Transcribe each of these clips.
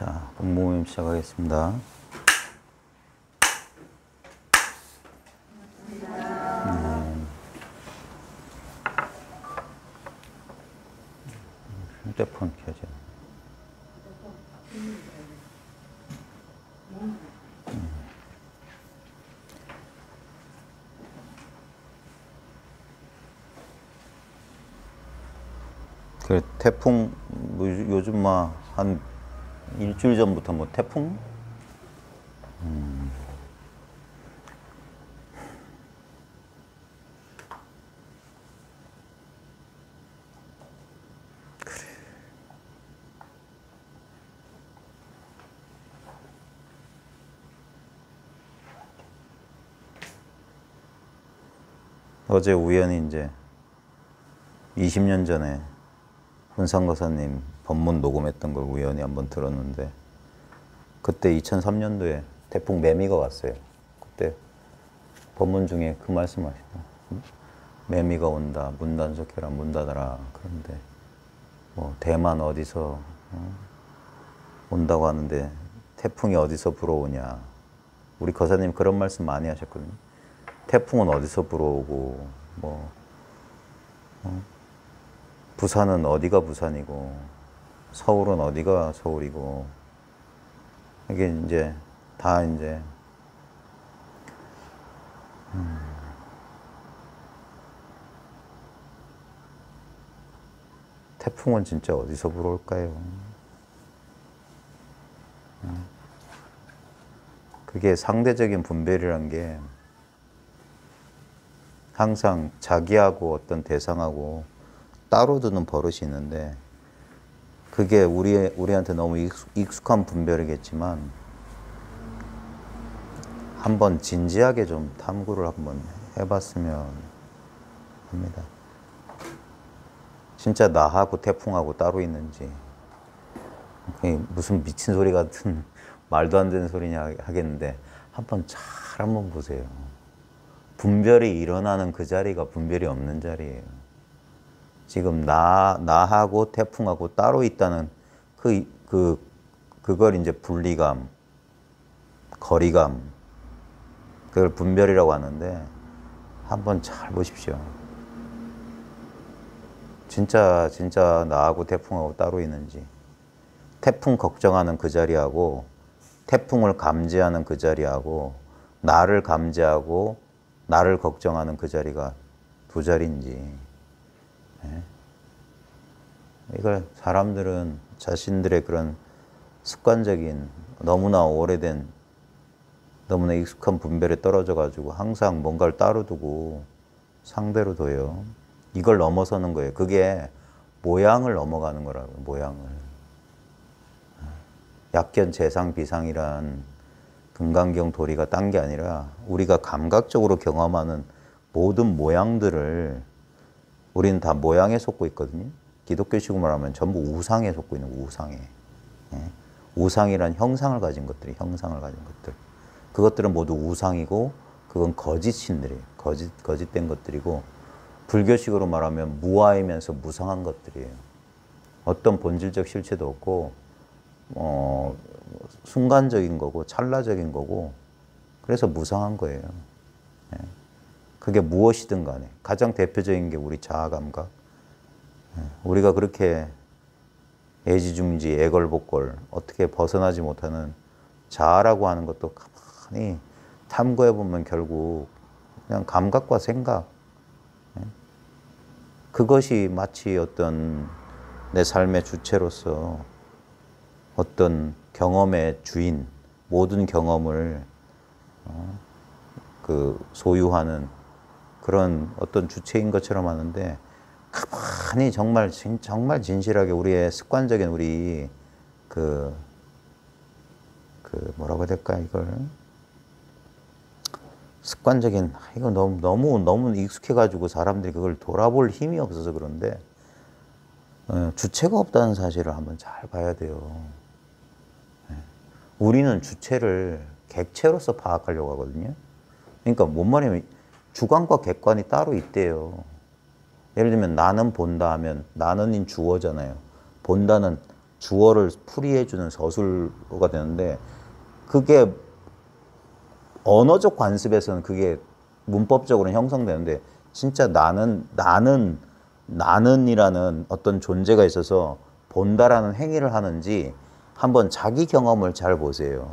자, 공모임 시작하겠습니다. 휴대폰 켜져. 그 태풍 뭐 요즘 막 한 일주일 전부터 뭐 태풍? 그래. 어제 우연히 이제 20년 전에 훈상거사님 법문 녹음했던 걸 우연히 한번 들었는데, 그때 2003년도에 태풍 매미가 왔어요. 그때 법문 중에 그 말씀하시죠. 매미가 온다, 문 단속해라, 문 닫아라. 그런데 뭐 대만 어디서 온다고 하는데 태풍이 어디서 불어오냐. 우리 거사님 그런 말씀 많이 하셨거든요. 태풍은 어디서 불어오고, 뭐 부산은 어디가 부산이고, 서울은 어디가 서울이고, 이게 이제 다 이제 태풍은 진짜 어디서 불어올까요? 그게 상대적인 분별이란 게 항상 자기하고 어떤 대상하고 따로 두는 버릇이 있는데, 그게 우리한테 너무 익숙한 분별이겠지만 한번 진지하게 좀 탐구를 한번 해봤으면 합니다. 진짜 나하고 태풍하고 따로 있는지, 무슨 미친 소리 같은 말도 안 되는 소리냐 하겠는데 한번 보세요. 분별이 일어나는 그 자리가 분별이 없는 자리예요. 지금 나하고 태풍하고 따로 있다는 그걸 이제 분리감, 거리감, 그걸 분별이라고 하는데, 한번 잘 보십시오. 진짜 나하고 태풍하고 따로 있는지, 태풍 걱정하는 그 자리하고 태풍을 감지하는 그 자리하고 나를 감지하고 나를 걱정하는 그 자리가 두 자리인지. 이걸 사람들은 자신들의 그런 습관적인, 너무나 오래된, 너무나 익숙한 분별에 떨어져 가지고 항상 뭔가를 따로 두고 상대로 둬요. 이걸 넘어서는 거예요. 그게 모양을 넘어가는 거라고요. 모양을. 약견, 재상, 비상이란 금강경 도리가 딴 게 아니라 우리가 감각적으로 경험하는 모든 모양들을 우리는 다 모양에 속고 있거든요. 기독교식으로 말하면 전부 우상에 속고 있는 거예요. 우상에. 우상이란 형상을 가진 것들이, 형상을 가진 것들. 그것들은 모두 우상이고, 그건 거짓신들이에요. 거짓된 것들이고, 불교식으로 말하면 무아이면서 무상한 것들이에요. 어떤 본질적 실체도 없고, 순간적인 거고, 찰나적인 거고, 그래서 무상한 거예요. 그게 무엇이든 간에 가장 대표적인 게 우리 자아감각. 우리가 그렇게 애지중지, 애걸복걸 어떻게 벗어나지 못하는 자아라고 하는 것도 가만히 탐구해보면 결국 그냥 감각과 생각, 그것이 마치 어떤 내 삶의 주체로서 어떤 경험의 주인, 모든 경험을 소유하는 그런 어떤 주체인 것처럼 하는데, 가만히 정말 진실하게 우리의 습관적인 우리 뭐라고 해야 될까, 이걸 습관적인, 이거 너무 익숙해가지고 사람들이 그걸 돌아볼 힘이 없어서 그런데, 주체가 없다는 사실을 한번 잘 봐야 돼요. 우리는 주체를 객체로서 파악하려고 하거든요. 그러니까 뭔 말이냐면 주관과 객관이 따로 있대요. 예를 들면 나는 본다 하면 나는인 주어잖아요. 본다는 주어를 풀이해주는 서술어가 되는데 그게 언어적 관습에서는 그게 문법적으로는 형성되는데 진짜 나는이라는 어떤 존재가 있어서 본다라는 행위를 하는지 한번 자기 경험을 잘 보세요.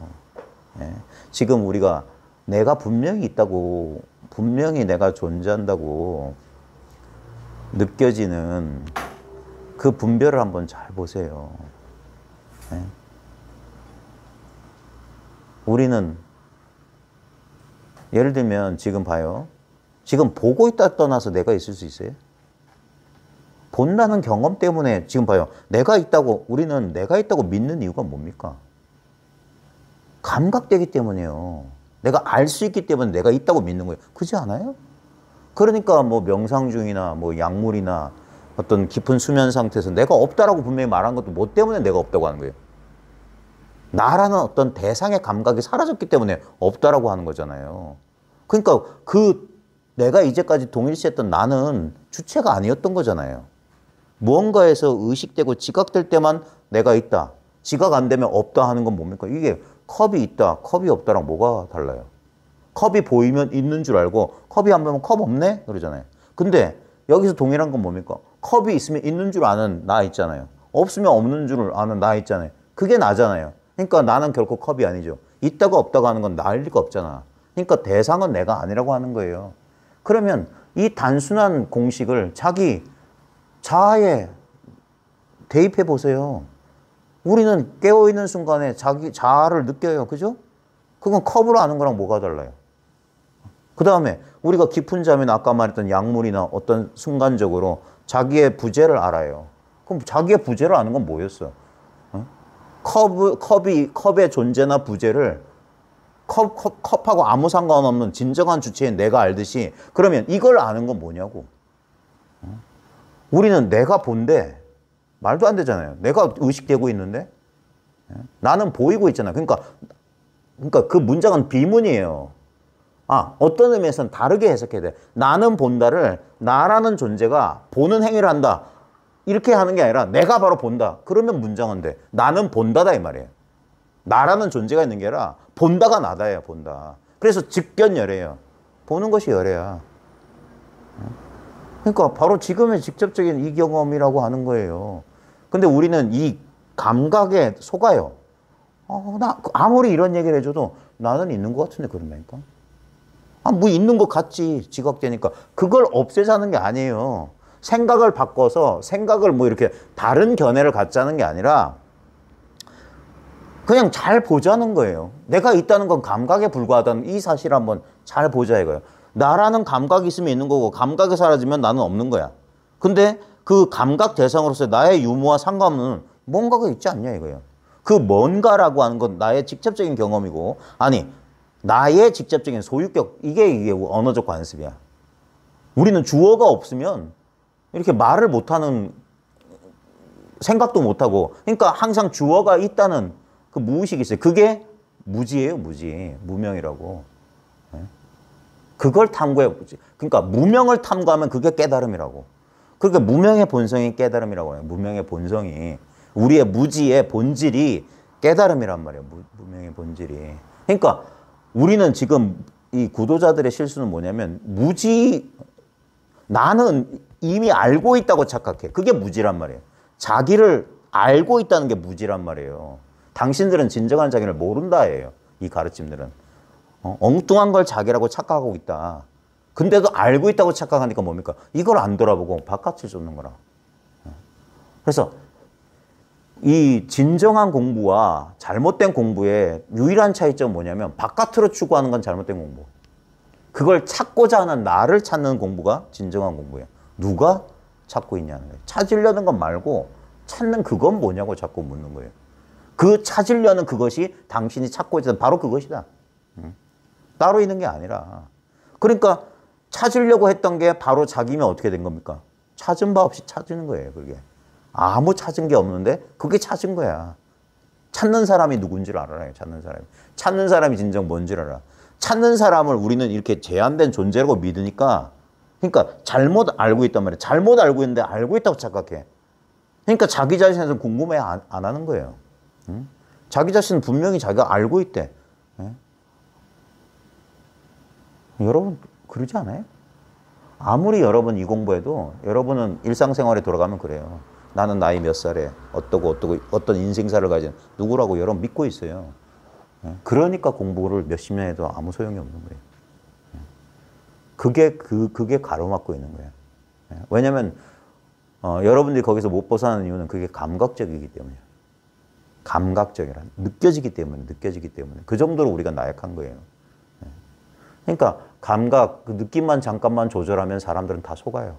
예. 지금 우리가 내가 분명히 있다고, 분명히 내가 존재한다고 느껴지는 그 분별을 한번 잘 보세요. 예. 우리는 예를 들면 지금 봐요. 지금 보고 있다 떠나서 내가 있을 수 있어요? 본다는 경험 때문에 지금 봐요. 우리는 내가 있다고 믿는 이유가 뭡니까? 감각되기 때문이에요. 내가 알 수 있기 때문에 내가 있다고 믿는 거예요. 그렇지 않아요? 그러니까 뭐 명상 중이나 뭐 약물이나 어떤 깊은 수면 상태에서 내가 없다라고 분명히 말한 것도 뭐 때문에 내가 없다고 하는 거예요? 나라는 어떤 대상의 감각이 사라졌기 때문에 없다라고 하는 거잖아요. 그러니까 내가 이제까지 동일시했던 나는 주체가 아니었던 거잖아요. 무언가에서 의식되고 지각될 때만 내가 있다. 지각 안 되면 없다 하는 건 뭡니까? 이게 컵이 있다, 컵이 없다랑 뭐가 달라요? 컵이 보이면 있는 줄 알고 컵이 안 보이면 컵 없네? 그러잖아요. 근데 여기서 동일한 건 뭡니까? 컵이 있으면 있는 줄 아는 나 있잖아요. 없으면 없는 줄 아는 나 있잖아요. 그게 나잖아요. 그러니까 나는 결코 컵이 아니죠. 있다가 없다가 하는 건 나일 리가 없잖아. 그러니까 대상은 내가 아니라고 하는 거예요. 그러면 이 단순한 공식을 자기 자아에 대입해 보세요. 우리는 깨어있는 순간에 자기 자아를 느껴요. 그죠? 그건 컵으로 아는 거랑 뭐가 달라요? 그 다음에 우리가 깊은 잠이나 아까 말했던 약물이나 어떤 순간적으로 자기의 부재를 알아요. 그럼 자기의 부재를 아는 건 뭐였어? 컵의 존재나 부재를 컵하고 아무 상관없는 진정한 주체인 내가 알듯이 그러면 이걸 아는 건 뭐냐고. 우리는 내가 본데 말도 안 되잖아요. 내가 의식되고 있는데 나는 보이고 있잖아요. 그러니까 그 문장은 비문이에요. 어떤 의미에서는 다르게 해석해야 돼. 나는 본다를 나라는 존재가 보는 행위를 한다. 이렇게 하는 게 아니라 내가 바로 본다. 그러면 문장은 돼. 나는 본다다 이 말이에요. 나라는 존재가 있는 게 아니라 본다가 나다예요. 본다. 그래서 직견열애예요. 보는 것이 열애야. 그러니까 바로 지금의 직접적인 이 경험이라고 하는 거예요. 근데 우리는 이 감각에 속아요. 나 아무리 이런 얘기를 해줘도 나는 있는 것 같은데 그런다니까. 뭐 있는 것 같지 지각되니까. 그걸 없애자는 게 아니에요. 생각을 바꿔서 생각을 뭐 이렇게 다른 견해를 갖자는 게 아니라 그냥 잘 보자는 거예요. 내가 있다는 건 감각에 불과하다는 이 사실을 한번 잘 보자 이거예요. 나라는 감각이 있으면 있는 거고 감각이 사라지면 나는 없는 거야. 근데 그 감각 대상으로서 나의 유무와 상관없는 뭔가가 있지 않냐 이거예요. 그 뭔가라고 하는 건 나의 직접적인 경험이고 나의 직접적인 소유격 이게 언어적 관습이야. 우리는 주어가 없으면 이렇게 말을 못하는 생각도 못하고 그러니까 항상 주어가 있다는 그 무의식이 있어요. 그게 무지예요. 무명이라고. 그걸 탐구해 보지. 그러니까 무명을 탐구하면 그게 깨달음이라고. 그러니까 무명의 본성이 깨달음이라고 해요. 무명의 본성이 우리의 무지의 본질이 깨달음이란 말이에요. 무명의 본질이. 그러니까 우리는 지금 이 구도자들의 실수는 뭐냐면 나는 이미 알고 있다고 착각해. 그게 무지란 말이에요. 자기를 알고 있다는 게 무지란 말이에요. 당신들은 진정한 자기를 모른다예요. 이 가르침들은. 엉뚱한 걸 자기라고 착각하고 있다. 근데도 알고 있다고 착각하니까 뭡니까? 이걸 안 돌아보고 바깥을 쫓는 거라. 그래서 이 진정한 공부와 잘못된 공부의 유일한 차이점은 뭐냐면 바깥으로 추구하는 건 잘못된 공부. 그걸 찾고자 하는 나를 찾는 공부가 진정한 공부예요. 누가 찾고 있냐는 거예요. 찾으려는 것 말고 찾는 그건 뭐냐고 자꾸 묻는 거예요. 그 찾으려는 그것이 당신이 찾고 있던 바로 그것이다. 따로 있는 게 아니라. 그러니까 찾으려고 했던 게 바로 자기면 어떻게 된 겁니까? 찾은 바 없이 찾는 거예요. 그게. 아무 찾은 게 없는데 그게 찾은 거야. 찾는 사람이 누군지를 알아요. 찾는 사람이 진정 뭔지를 알아. 찾는 사람을 우리는 이렇게 제한된 존재라고 믿으니까 그러니까 잘못 알고 있단 말이에요. 잘못 알고 있는데 알고 있다고 착각해. 그러니까 자기 자신에서 궁금해 안 하는 거예요. 응? 자기 자신은 분명히 자기가 알고 있대. 예? 여러분 그러지 않아요? 아무리 여러분 이 공부해도 여러분은 일상생활에 돌아가면 그래요. 나는 나이 몇 살에 어떠고 어떤 인생사를 가진 누구라고 여러분 믿고 있어요. 예? 그러니까 공부를 몇십 년 해도 아무 소용이 없는 거예요. 그게 가로막고 있는 거예요. 예? 왜냐면 여러분들이 거기서 못 벗어나는 이유는 그게 감각적이기 때문이에요. 감각적이라 느껴지기 때문에 그 정도로 우리가 나약한 거예요. 그러니까 감각, 그 느낌만 잠깐만 조절하면 사람들은 다 속아요.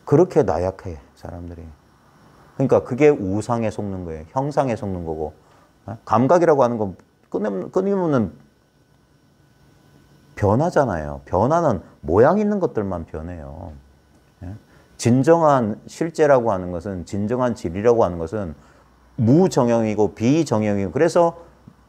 그렇게 나약해 사람들이. 그러니까 그게 우상에 속는 거예요. 형상에 속는 거고. 감각이라고 하는 건 끊임없는 변화잖아요. 변화는 모양 있는 것들만 변해요. 진정한 실제라고 하는 것은, 진정한 진리라고 하는 것은 무정형이고 비정형이고, 그래서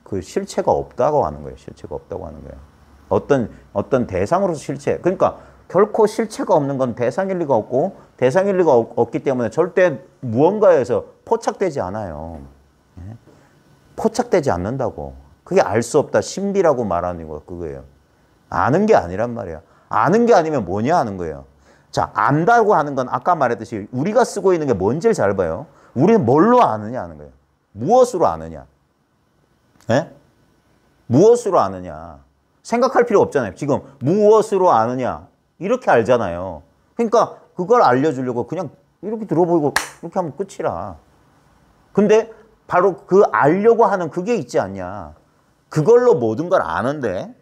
그 실체가 없다고 하는 거예요. 실체가 없다고 하는 거예요. 어떤 대상으로서 실체. 그러니까 결코 실체가 없는 건 대상일 리가 없고, 대상일 리가 없기 때문에 절대 무언가에서 포착되지 않아요. 포착되지 않는다고. 그게 알 수 없다. 신비라고 말하는 거 그거예요. 아는 게 아니란 말이야. 아는 게 아니면 뭐냐 하는 거예요. 자, 안다고 하는 건 아까 말했듯이 우리가 쓰고 있는 게 뭔지를 잘 봐요. 우리는 뭘로 아느냐 하는 거예요. 무엇으로 아느냐. 예? 무엇으로 아느냐. 생각할 필요 없잖아요. 지금 무엇으로 아느냐. 이렇게 알잖아요. 그러니까 그걸 알려주려고 그냥 이렇게 들어보이고 이렇게 하면 끝이라. 근데 바로 그 알려고 하는 그게 있지 않냐. 그걸로 모든 걸 아는데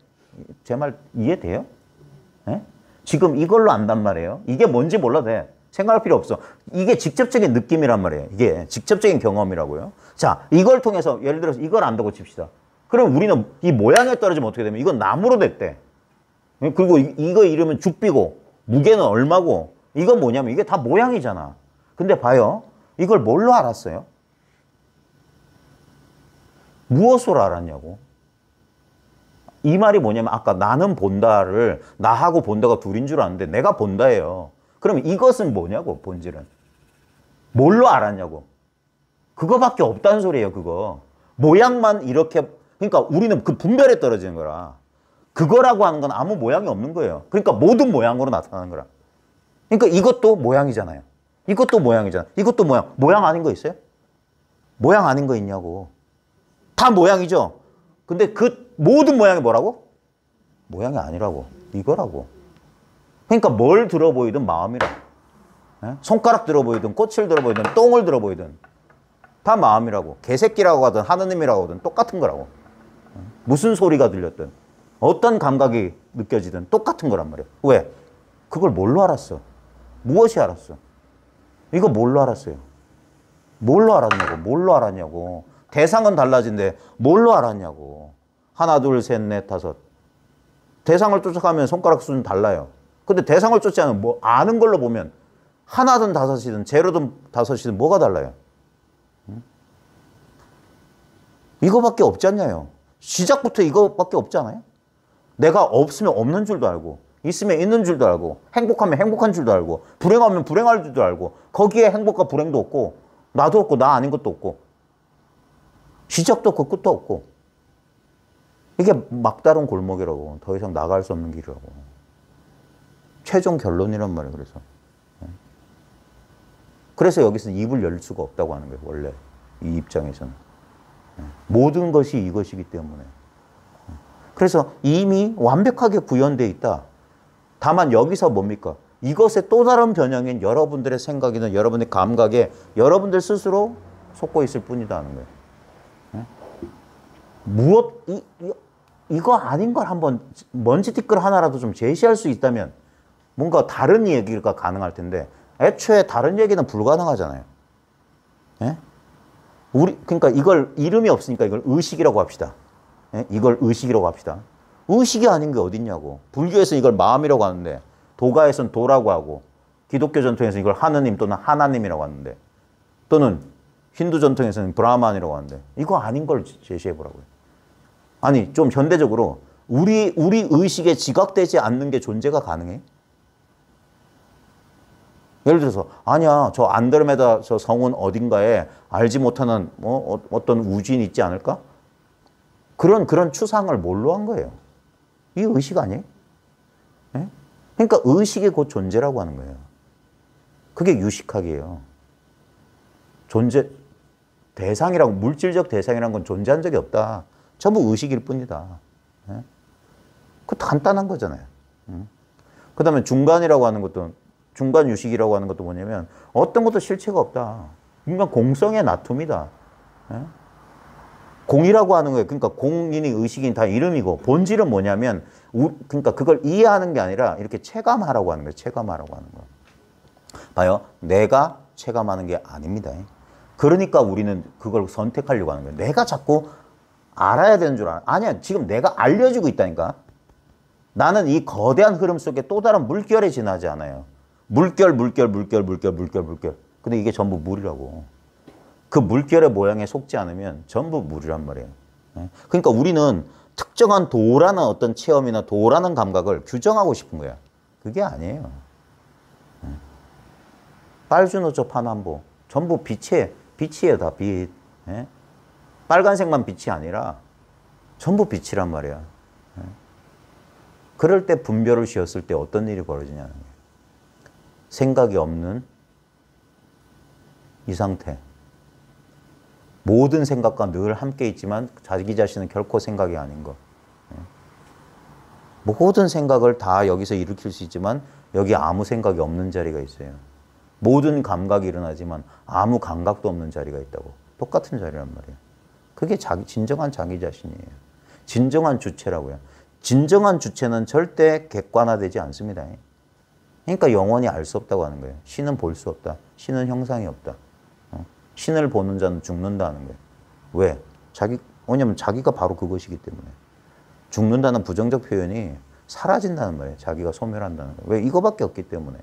제 말 이해돼요? 예? 지금 이걸로 안단 말이에요. 이게 뭔지 몰라도 돼. 생각할 필요 없어. 이게 직접적인 느낌이란 말이에요. 이게 직접적인 경험이라고요. 자, 이걸 통해서 예를 들어서 이걸 안다고 칩시다. 그럼 우리는 이 모양에 떨어지면 어떻게 되면 이건 나무로 됐대. 그리고 이거 이름은 죽비고 무게는 얼마고 이건 뭐냐면 이게 다 모양이잖아. 근데 봐요. 이걸 뭘로 알았어요? 무엇으로 알았냐고. 이 말이 뭐냐면 아까 나는 본다를 나하고 본다가 둘인 줄 아는데 내가 본다예요. 그럼 이것은 뭐냐고 본질은. 뭘로 알았냐고. 그거밖에 없다는 소리예요. 그거. 모양만 이렇게 그러니까 우리는 그 분별에 떨어지는 거라. 그거라고 하는 건 아무 모양이 없는 거예요. 그러니까 모든 모양으로 나타나는 거라. 그러니까 이것도 모양이잖아요. 이것도 모양이잖아. 이것도 모양. 모양 아닌 거 있어요? 모양 아닌 거 있냐고. 다 모양이죠. 근데 그 모든 모양이 뭐라고? 모양이 아니라고. 이거라고. 그러니까 뭘 들어보이든 마음이라. 손가락 들어보이든 꽃을 들어보이든 똥을 들어보이든 다 마음이라고. 개새끼라고 하든 하느님이라고 하든 똑같은 거라고. 무슨 소리가 들렸든 어떤 감각이 느껴지든 똑같은 거란 말이에요. 왜? 그걸 뭘로 알았어? 무엇이 알았어? 이거 뭘로 알았어요? 뭘로 알았냐고. 뭘로 알았냐고. 대상은 달라진데 뭘로 알았냐고. 하나, 둘, 셋, 넷, 다섯. 대상을 쫓아가면 손가락 수는 달라요. 근데 대상을 쫓지 않으면 뭐 아는 걸로 보면 하나든 다섯이든 제로든 다섯이든 뭐가 달라요? 이거밖에 없지 않냐요. 시작부터 이거밖에 없지 않아요? 내가 없으면 없는 줄도 알고 있으면 있는 줄도 알고 행복하면 행복한 줄도 알고 불행하면 불행할 줄도 알고 거기에 행복과 불행도 없고 나도 없고 나 아닌 것도 없고 시작도 없고 끝도 없고 이게 막다른 골목이라고. 더 이상 나갈 수 없는 길이라고. 최종 결론이란 말이에요. 그래서 여기서 입을 열 수가 없다고 하는 거예요. 원래 이 입장에서는. 모든 것이 이것이기 때문에. 그래서 이미 완벽하게 구현되어 있다. 다만 여기서 뭡니까? 이것의 또 다른 변형인 여러분들의 생각이나 여러분의 감각에 여러분들 스스로 속고 있을 뿐이다 하는 거예요. 이거 아닌 걸 한번 먼지 티끌 하나라도 좀 제시할 수 있다면 뭔가 다른 얘기가 가능할 텐데 애초에 다른 얘기는 불가능하잖아요. 예? 그러니까 이걸 이름이 없으니까 이걸 의식이라고 합시다. 예? 이걸 의식이라고 합시다. 의식이 아닌 게 어딨냐고. 불교에서는 이걸 마음이라고 하는데 도가에서는 도라고 하고 기독교 전통에서는 이걸 하느님 또는 하나님이라고 하는데 또는 힌두 전통에서는 브라만이라고 하는데 이거 아닌 걸 제시해보라고요. 아니 좀 현대적으로 우리 의식에 지각되지 않는 게 존재가 가능해? 예를 들어서 아니야 저 안드로메다 저 성운 어딘가에 알지 못하는 어떤 우주인이 있지 않을까? 그런 추상을 뭘로 한 거예요? 이 의식 아니에요? 예? 그러니까 의식이 곧 존재라고 하는 거예요. 그게 유식학이에요. 존재 대상이라고 물질적 대상이라는 건 존재한 적이 없다. 전부 의식일 뿐이다. 예? 그 간단한 거잖아요. 그 다음에 중간이라고 하는 것도 중간 유식이라고 하는 것도 뭐냐면 어떤 것도 실체가 없다. 그러니까 공성의 나툼이다. 예? 공이라고 하는 거예요. 그러니까 공인이 의식인 다 이름이고 본질은 뭐냐면 그러니까 그걸 이해하는 게 아니라 이렇게 체감하라고 하는 거예요. 체감하라고 하는 거. 봐요. 내가 체감하는 게 아닙니다. 그러니까 우리는 그걸 선택하려고 하는 거예요. 내가 자꾸 알아야 되는 줄 알아. 아니야. 지금 내가 알려주고 있다니까. 나는 이 거대한 흐름 속에 또 다른 물결에 지나지 않아요. 물결. 근데 이게 전부 물이라고. 그 물결의 모양에 속지 않으면 전부 물이란 말이에요. 그러니까 우리는 특정한 도라는 어떤 체험이나 도라는 감각을 규정하고 싶은 거야. 그게 아니에요. 빨주노초 파남보 전부 빛이에요. 다 빛. 빨간색만 빛이 아니라 전부 빛이란 말이야. 그럴 때 분별을 쉬었을 때 어떤 일이 벌어지냐는 거예요. 생각이 없는 이 상태. 모든 생각과 늘 함께 있지만 자기 자신은 결코 생각이 아닌 것. 모든 생각을 다 여기서 일으킬 수 있지만 여기 아무 생각이 없는 자리가 있어요. 모든 감각이 일어나지만 아무 감각도 없는 자리가 있다고. 똑같은 자리란 말이에요. 그게 진정한 자기 자신이에요. 진정한 주체라고요. 진정한 주체는 절대 객관화되지 않습니다. 그러니까 영원히 알 수 없다고 하는 거예요. 신은 볼 수 없다. 신은 형상이 없다. 신을 보는 자는 죽는다는 거예요. 왜? 왜냐면 자기가 바로 그것이기 때문에. 죽는다는 부정적 표현이 사라진다는 말이에요. 자기가 소멸한다는 거예요. 왜? 이거밖에 없기 때문에.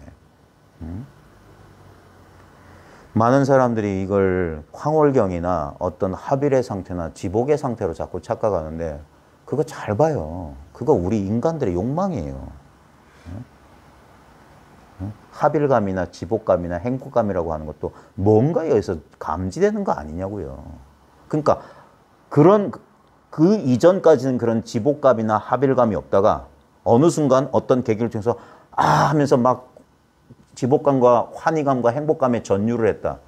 많은 사람들이 이걸 황홀경이나 어떤 하빌의 상태나 지복의 상태로 자꾸 착각하는데 그거 잘 봐요. 그거 우리 인간들의 욕망이에요. 하빌감이나 지복감이나 행복감이라고 하는 것도 뭔가 여기서 감지되는 거 아니냐고요. 그러니까 그 이전까지는 그런 지복감이나 하빌감이 없다가 어느 순간 어떤 계기를 통해서 하면서 막 지복감과 환희감과 행복감에 전율을 했다.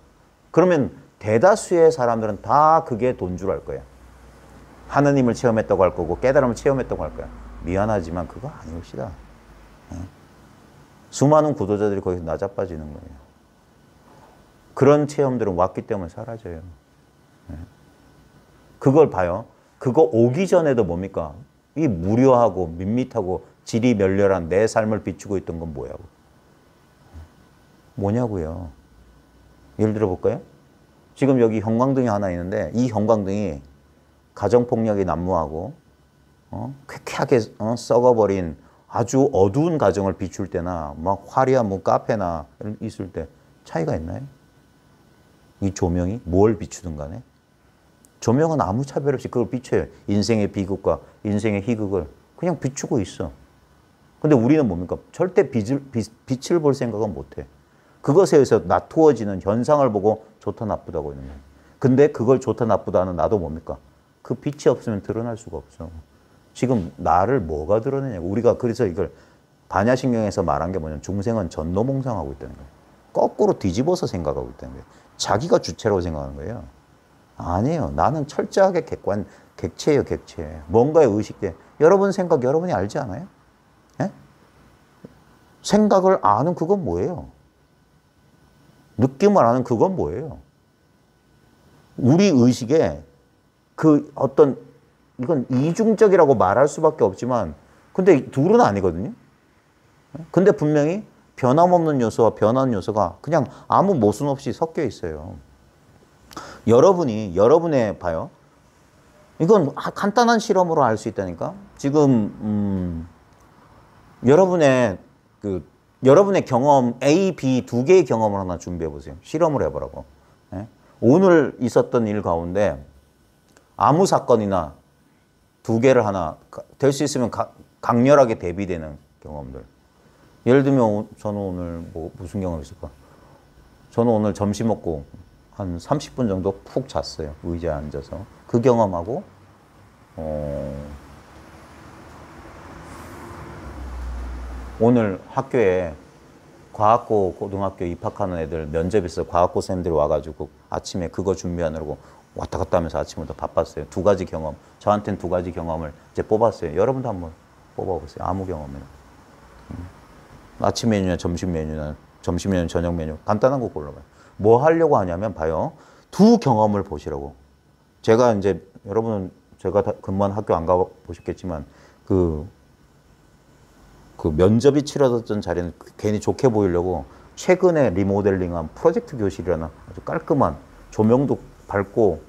그러면 대다수의 사람들은 다 그게 돈 줄 알 거예요. 하느님을 체험했다고 할 거고 깨달음을 체험했다고 할 거야. 미안하지만 그거 아니옵시다. 수많은 구도자들이 거기서 나자빠지는 거예요. 그런 체험들은 왔기 때문에 사라져요. 그걸 봐요. 그거 오기 전에도 뭡니까? 이 무료하고 밋밋하고 질이 멸렬한 내 삶을 비추고 있던 건 뭐냐고요. 예를 들어 볼까요? 지금 여기 형광등이 하나 있는데 이 형광등이 가정폭력이 난무하고 쾌쾌하게 썩어버린 아주 어두운 가정을 비출 때나 막 화려한 뭐 카페나 있을 때 차이가 있나요? 이 조명이 뭘 비추든 간에 조명은 아무 차별 없이 그걸 비춰요. 인생의 비극과 인생의 희극을 그냥 비추고 있어. 근데 우리는 뭡니까? 절대 빛을 볼 생각은 못해. 그것에 의해서 나투어지는 현상을 보고 좋다 나쁘다고 있는 거예요. 근데 그걸 좋다 나쁘다 하는 나도 뭡니까? 그 빛이 없으면 드러날 수가 없어. 지금 나를 뭐가 드러내냐고. 우리가 그래서 이걸 반야신경에서 말한 게 뭐냐면 중생은 전노몽상하고 있다는 거예요. 거꾸로 뒤집어서 생각하고 있다는 거예요. 자기가 주체라고 생각하는 거예요. 아니에요. 나는 철저하게 객체예요, 객체. 뭔가에 의식돼. 여러분 생각 여러분이 알지 않아요? 예? 생각을 아는 그건 뭐예요? 느낌을 아는 그건 뭐예요? 우리 의식에 그 어떤 이건 이중적이라고 말할 수밖에 없지만 근데 둘은 아니거든요. 근데 분명히 변함없는 요소와 변한 요소가 그냥 아무 모순 없이 섞여 있어요. 여러분의 봐요. 이건 간단한 실험으로 알 수 있다니까. 지금 여러분의 경험 A, B 두 개의 경험을 하나 준비해 보세요. 실험을 해보라고. 예? 오늘 있었던 일 가운데 아무 사건이나 두 개를 하나 될 수 있으면 강렬하게 대비되는 경험들. 예를 들면 저는 오늘 무슨 경험이 있을까? 저는 오늘 점심 먹고 한 30분 정도 푹 잤어요. 의자에 앉아서. 그 경험하고 오늘 학교에 과학고 고등학교 입학하는 애들 면접 있어 과학고 쌤들이 와가지고 아침에 그거 준비하느라고 왔다 갔다 하면서 아침부터 바빴어요. 두 가지 경험. 저한테는 두 가지 경험을 이제 뽑았어요. 여러분도 한번 뽑아보세요. 아무 경험이나. 아침 메뉴나 점심 메뉴나 점심 메뉴, 저녁 메뉴 간단한 거 골라봐요. 뭐 하려고 하냐면 봐요. 두 경험을 보시라고. 제가 이제 여러분은 제가 근무한 학교 안 가보셨겠지만 그 면접이 치러졌던 자리는 괜히 좋게 보이려고 최근에 리모델링한 프로젝트 교실이라는 아주 깔끔한 조명도 밝고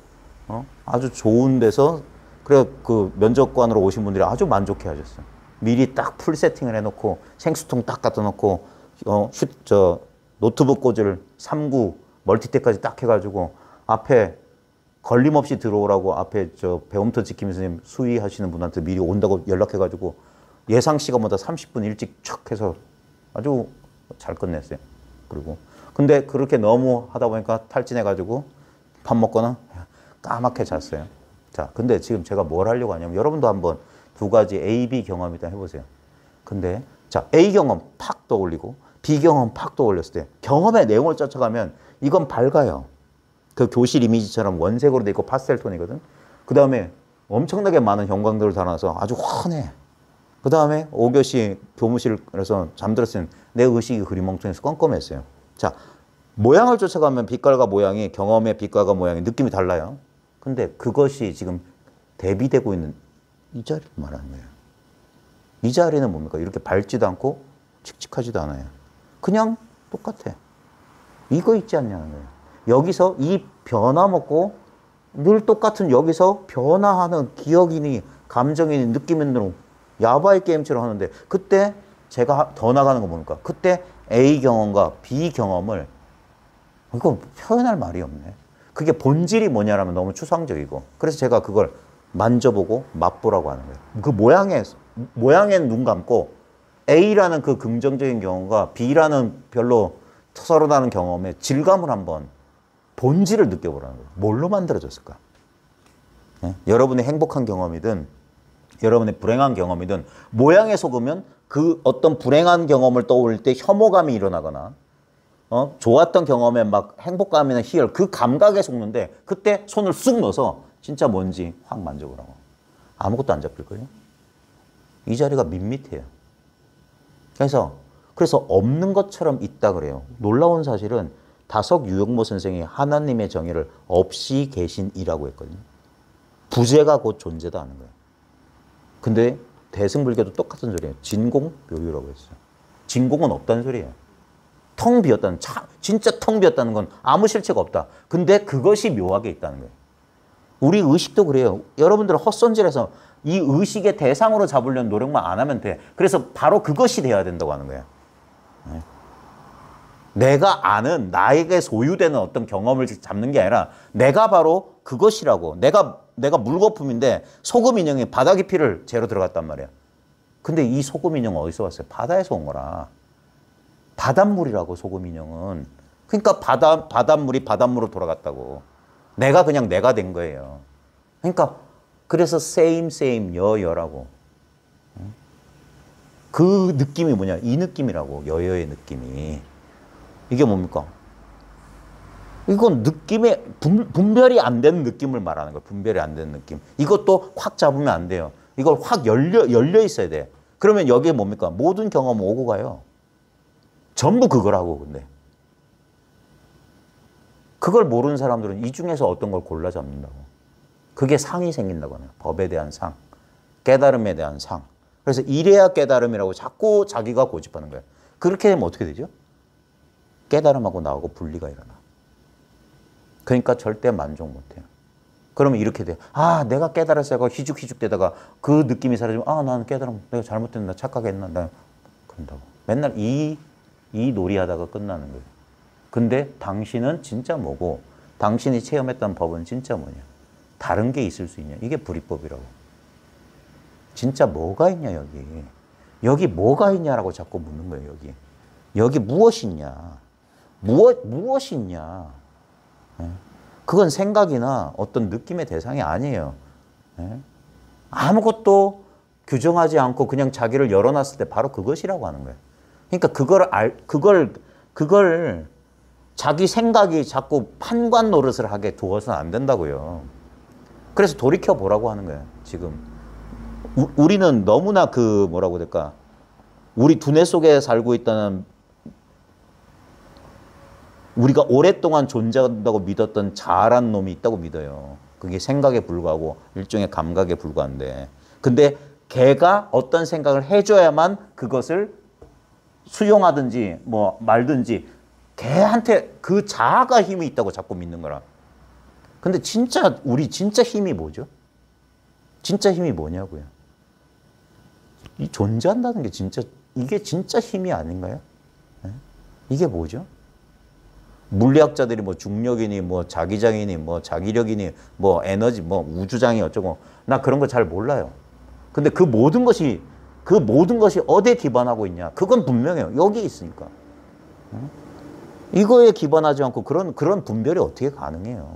아주 좋은 데서 그래 그 면접관으로 오신 분들이 아주 만족해 하셨어요. 미리 딱 풀 세팅을 해놓고 생수통 딱 갖다 놓고 노트북 꽂을 3구 멀티탭까지 딱 해가지고 앞에 걸림없이 들어오라고 앞에 배움터 지킴이 선생님 수의하시는 분한테 미리 온다고 연락해가지고 예상 시간보다 30분 일찍 촥 해서 아주 잘 끝냈어요. 그리고 근데 그렇게 너무 하다 보니까 탈진해가지고 밥 먹거나 까맣게 잤어요. 자, 근데 지금 제가 뭘 하려고 하냐면 여러분도 한번 두 가지 A, B 경험 일단 해보세요. 근데 자, A 경험 팍 떠올리고 B 경험 팍 떠올렸을 때 경험의 내용을 쫓아가면 이건 밝아요. 그 교실 이미지처럼 원색으로 돼 있고 파스텔 톤이거든. 그 다음에 엄청나게 많은 형광등을 달아놔서 아주 환해. 그 다음에 5교시 교무실에서 잠들었을 때 내 의식이 그리멍텅해서 껌껌했어요. 자, 모양을 쫓아가면 빛깔과 모양이 경험의 빛깔과 모양이 느낌이 달라요. 근데 그것이 지금 대비되고 있는 이 자리를 말하는 거예요. 이 자리는 뭡니까? 이렇게 밝지도 않고 칙칙하지도 않아요. 그냥 똑같아. 이거 있지 않냐는 거예요. 여기서 이 변화 먹고 늘 똑같은 여기서 변화하는 기억이니 감정이니 느낌이니 야바이 게임처럼 하는데 그때 제가 더 나가는 거 뭡니까? 그때 A 경험과 B 경험을 이거 표현할 말이 없네. 그게 본질이 뭐냐라면 너무 추상적이고 그래서 제가 그걸 만져보고 맛보라고 하는 거예요. 그 모양에 눈 감고 A라는 그 긍정적인 경험과 B라는 별로 서로 다른 경험의 질감을 한번 본질을 느껴보라는 거예요. 뭘로 만들어졌을까? 네? 여러분의 행복한 경험이든 여러분의 불행한 경험이든 모양에 속으면 그 어떤 불행한 경험을 떠올릴 때 혐오감이 일어나거나 좋았던 경험에 막 행복감이나 희열 그 감각에 속는데 그때 손을 쑥 넣어서 진짜 뭔지 확 만져보라고. 아무것도 안 잡힐걸요? 이 자리가 밋밋해요. 그래서 없는 것처럼 있다 그래요. 놀라운 사실은 다석 유영모 선생이 하나님의 정의를 없이 계신이라고 했거든요. 부재가 곧 존재다 하는 거예요. 근데 대승불교도 똑같은 소리예요. 진공묘유라고 했어요. 진공은 없다는 소리예요. 텅 비었다는, 진짜 텅 비었다는 건 아무 실체가 없다. 근데 그것이 묘하게 있다는 거예요. 우리 의식도 그래요. 여러분들은 헛손질해서 이 의식의 대상으로 잡으려는 노력만 안 하면 돼. 그래서 바로 그것이 돼야 된다고 하는 거예요. 내가 아는 나에게 소유되는 어떤 경험을 잡는 게 아니라 내가 바로 그것이라고. 내가 물거품인데 소금 인형이 바다 깊이를 재러 들어갔단 말이야. 근데 이 소금 인형은 어디서 왔어요? 바다에서 온 거라. 바닷물이라고 소금 인형은. 그러니까 바닷물이 바닷물로 돌아갔다고. 내가 그냥 내가 된 거예요. 그러니까 그래서 same 여여라고. 그 느낌이 뭐냐? 이 느낌이라고. 여여의 느낌이. 이게 뭡니까? 이건 느낌의 분별이 안 되는 느낌을 말하는 거예요. 분별이 안 되는 느낌. 이것도 확 잡으면 안 돼요. 이걸 확 열려 있어야 돼. 그러면 여기에 뭡니까? 모든 경험은 오고 가요. 전부 그거라고 근데. 그걸 모르는 사람들은 이 중에서 어떤 걸 골라 잡는다고. 그게 상이 생긴다고 하네요. 법에 대한 상, 깨달음에 대한 상. 그래서 이래야 깨달음이라고 자꾸 자기가 고집하는 거예요. 그렇게 되면 어떻게 되죠? 깨달음하고 나하고 분리가 일어나. 그러니까 절대 만족 못해요. 그러면 이렇게 돼요. 아, 내가 깨달았어요. 희죽희죽대다가 그 느낌이 사라지면 아, 나는 깨달음. 내가 잘못했나? 착각했나? 나 그런다고. 맨날 이 놀이하다가 끝나는 거예요. 근데 당신은 진짜 뭐고 당신이 체험했던 법은 진짜 뭐냐. 다른 게 있을 수 있냐. 이게 불이법이라고. 진짜 뭐가 있냐 여기 뭐가 있냐라고 자꾸 묻는 거예요. 여기 무엇이 있냐. 무엇이 있냐. 예? 그건 생각이나 어떤 느낌의 대상이 아니에요. 예? 아무것도 규정하지 않고 그냥 자기를 열어놨을 때 바로 그것이라고 하는 거예요. 그러니까 그걸 자기 생각이 자꾸 판관 노릇을 하게 두어서는 안 된다고요. 그래서 돌이켜 보라고 하는 거예요. 지금 우리는 너무나 그 뭐라고 해야 될까? 우리 두뇌 속에 살고 있다는 우리가 오랫동안 존재한다고 믿었던 자아란 놈이 있다고 믿어요. 그게 생각에 불과하고 일종의 감각에 불과한데, 근데 걔가 어떤 생각을 해줘야만 그것을 수용하든지 뭐 말든지 걔한테 그 자아가 힘이 있다고 자꾸 믿는 거라. 근데 진짜 우리 진짜 힘이 뭐죠? 진짜 힘이 뭐냐고요? 이 존재한다는 게 진짜 이게 진짜 힘이 아닌가요? 네? 이게 뭐죠? 물리학자들이 뭐 중력이니 뭐 자기장이니 뭐 자기력이니 뭐 에너지 뭐 우주장이 어쩌고 나 그런 거 잘 몰라요. 근데 그 모든 것이 어디에 기반하고 있냐? 그건 분명해요. 여기 있으니까. 이거에 기반하지 않고 그런 분별이 어떻게 가능해요?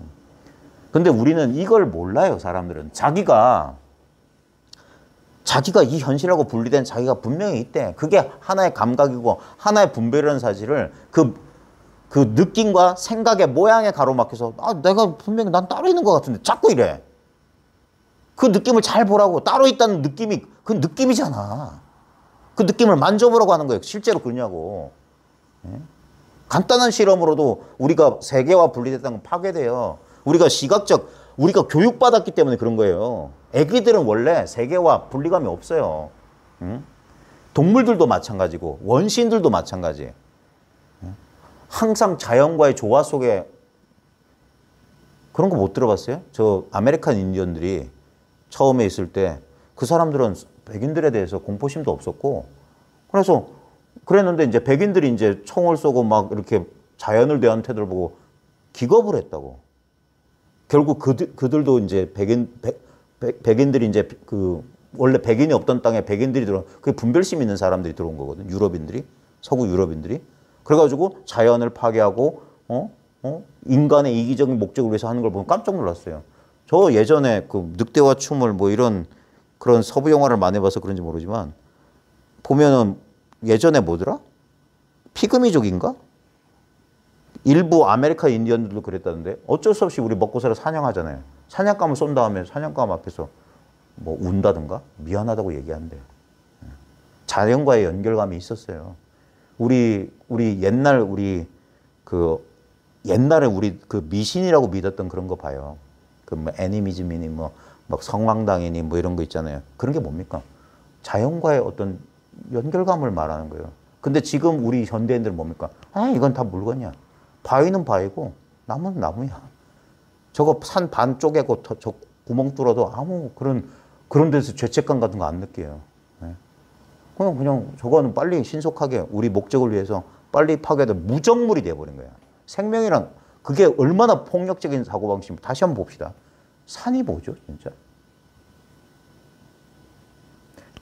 근데 우리는 이걸 몰라요. 사람들은 자기가 이 현실하고 분리된 자기가 분명히 있대. 그게 하나의 감각이고 하나의 분별이라는 사실을 그 느낌과 생각의 모양에 가로막혀서 내가 분명히 난 따로 있는 것 같은데 자꾸 이래. 그 느낌을 잘 보라고. 따로 있다는 느낌이 그 느낌이잖아. 그 느낌을 만져보라고 하는 거예요. 실제로 그러냐고. 예? 간단한 실험으로도 우리가 세계와 분리됐다는 건 파괴돼요. 우리가 교육받았기 때문에 그런 거예요. 애기들은 원래 세계와 분리감이 없어요. 응? 동물들도 마찬가지고 원시인들도 마찬가지. 항상 자연과의 조화 속에 그런 거 못 들어봤어요? 저 아메리칸 인디언들이 처음에 있을 때 그 사람들은 백인들에 대해서 공포심도 없었고 그래서 그랬는데 이제 백인들이 이제 총을 쏘고 막 이렇게 자연을 대하는 태도를 보고 기겁을 했다고. 결국 그들도 이제 백인들이 이제 그 원래 백인이 없던 땅에 백인들이 들어온 그 분별심 있는 사람들이 들어온 거거든. 유럽인들이 서구 유럽인들이 그래가지고 자연을 파괴하고 인간의 이기적인 목적을 위해서 하는 걸 보면 깜짝 놀랐어요. 저 예전에 그 늑대와 춤을 뭐 이런 그런 서부 영화를 많이 봐서 그런지 모르지만 보면은 예전에 뭐더라? 피그미족인가? 일부 아메리카 인디언들도 그랬다는데 어쩔 수 없이 우리 먹고 살아 사냥하잖아요. 사냥감을 쏜 다음에 사냥감 앞에서 뭐 운다든가 미안하다고 얘기한대요. 자연과의 연결감이 있었어요. 우리 옛날에 우리 그 미신이라고 믿었던 그런 거 봐요. 그 뭐 애니미즘이니 뭐 막 성황당이니 뭐 이런 거 있잖아요. 그런 게 뭡니까? 자연과의 어떤 연결감을 말하는 거예요. 근데 지금 우리 현대인들은 뭡니까? 이건 다 물건이야. 바위는 바위고 나무는 나무야. 저거 산 반 쪼개고 저 구멍 뚫어도 아무 그런 데서 죄책감 같은 거 안 느껴요. 네. 그냥 저거는 빨리 신속하게 우리 목적을 위해서 빨리 파괴돼 무정물이 돼버린 거야. 생명이란 그게 얼마나 폭력적인 사고방식. 다시 한번 봅시다. 산이 뭐죠, 진짜?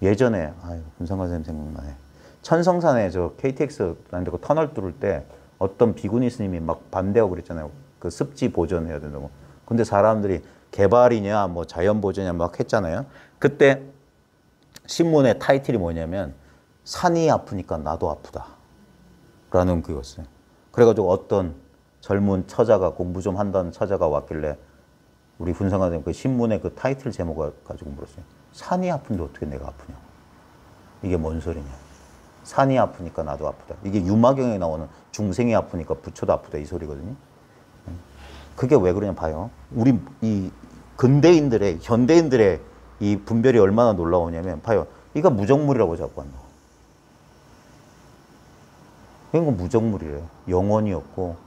예전에 군상관 선생님 생각나네. 천성산에 저 KTX 다니고 터널 뚫을 때 어떤 비구니 스님이 막 반대하고 그랬잖아요. 그 습지 보존해야 된다고. 근데 사람들이 개발이냐 뭐 자연 보존이냐 막 했잖아요. 그때 신문의 타이틀이 뭐냐면 산이 아프니까 나도 아프다 라는 그거였어요. 그래가지고 어떤 젊은 처자가 공부 좀 한다는 처자가 왔길래 우리 군상관 그 신문의 그 타이틀 제목을 가지고 물었어요. 산이 아픈데 어떻게 내가 아프냐. 이게 뭔 소리냐. 산이 아프니까 나도 아프다. 이게 유마경에 나오는 중생이 아프니까 부처도 아프다 이 소리거든요. 그게 왜 그러냐 봐요. 우리 이 현대인들의 이 분별이 얼마나 놀라우냐면 봐요. 이거 무정물이라고 자꾸 한다고. 이건 무정물이래요. 영원히 없고.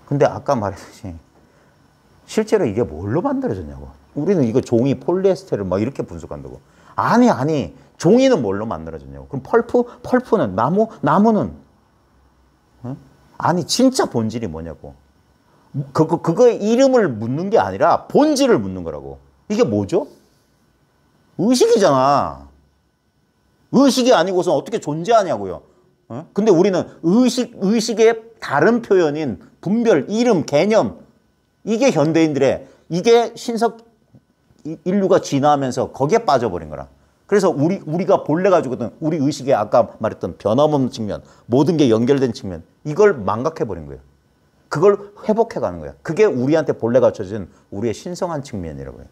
근데 아까 말했듯이 실제로 이게 뭘로 만들어졌냐고. 우리는 이거 종이 폴리에스테를 막 이렇게 분석한다고. 아니. 종이는 뭘로 만들어졌냐고. 그럼 펄프는 나무는 아니 진짜 본질이 뭐냐고. 그거의 이름을 묻는 게 아니라 본질을 묻는 거라고. 이게 뭐죠? 의식이잖아. 의식이 아니고서 어떻게 존재하냐고요. 근데 우리는 의식의 다른 표현인 분별, 이름, 개념, 이게 현대인들의, 이게 인류가 진화하면서 거기에 빠져버린 거라. 그래서 우리가 본래 가지고는 우리 의식의 아까 말했던 변함없는 측면, 모든 게 연결된 측면, 이걸 망각해버린 거예요. 그걸 회복해가는 거예요. 그게 우리한테 본래 갖춰진 우리의 신성한 측면이라고요.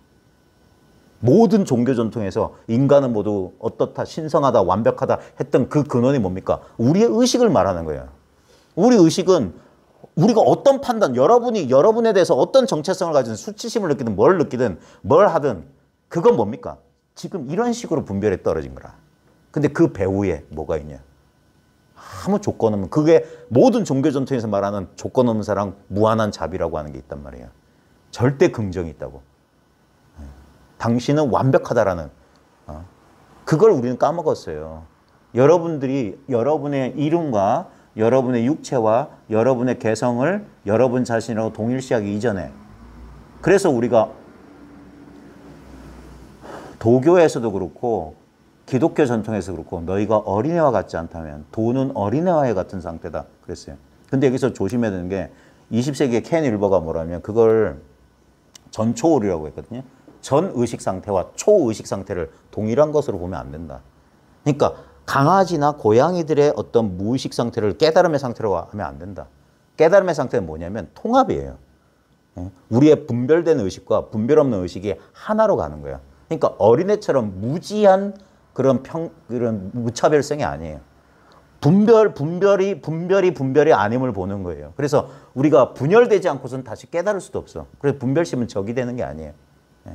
모든 종교 전통에서 인간은 모두 어떻다, 신성하다, 완벽하다 했던 그 근원이 뭡니까? 우리의 의식을 말하는 거예요. 우리 의식은 우리가 어떤 판단, 여러분에 대해서 어떤 정체성을 가진 수치심을 느끼든 뭘 느끼든 뭘 하든 그건 뭡니까? 지금 이런 식으로 분별에 떨어진 거라. 근데 그 배후에 뭐가 있냐? 아무 조건 없는, 그게 모든 종교 전통에서 말하는 조건 없는 사랑, 무한한 자비라고 하는 게 있단 말이에요. 절대 긍정이 있다고. 당신은 완벽하다라는, 그걸 우리는 까먹었어요. 여러분들이 여러분의 이름과 여러분의 육체와 여러분의 개성을 여러분 자신이라고 동일시하기 이전에, 그래서 우리가 도교에서도 그렇고 기독교 전통에서 그렇고 너희가 어린애와 같지 않다면 도는 어린애와 같은 상태다 그랬어요. 근데 여기서 조심해야 되는 게 20세기의 켄 윌버가 뭐라면 그걸 전초월이라고 했거든요. 전 의식 상태와 초의식 상태를 동일한 것으로 보면 안 된다. 그러니까 강아지나 고양이들의 어떤 무의식 상태를 깨달음의 상태로 하면 안 된다. 깨달음의 상태는 뭐냐면 통합이에요. 우리의 분별된 의식과 분별 없는 의식이 하나로 가는 거야. 그러니까 어린애처럼 무지한 그런 무차별성이 아니에요. 분별이 아님을 보는 거예요. 그래서 우리가 분열되지 않고서는 다시 깨달을 수도 없어. 그래서 분별심은 적이 되는 게 아니에요.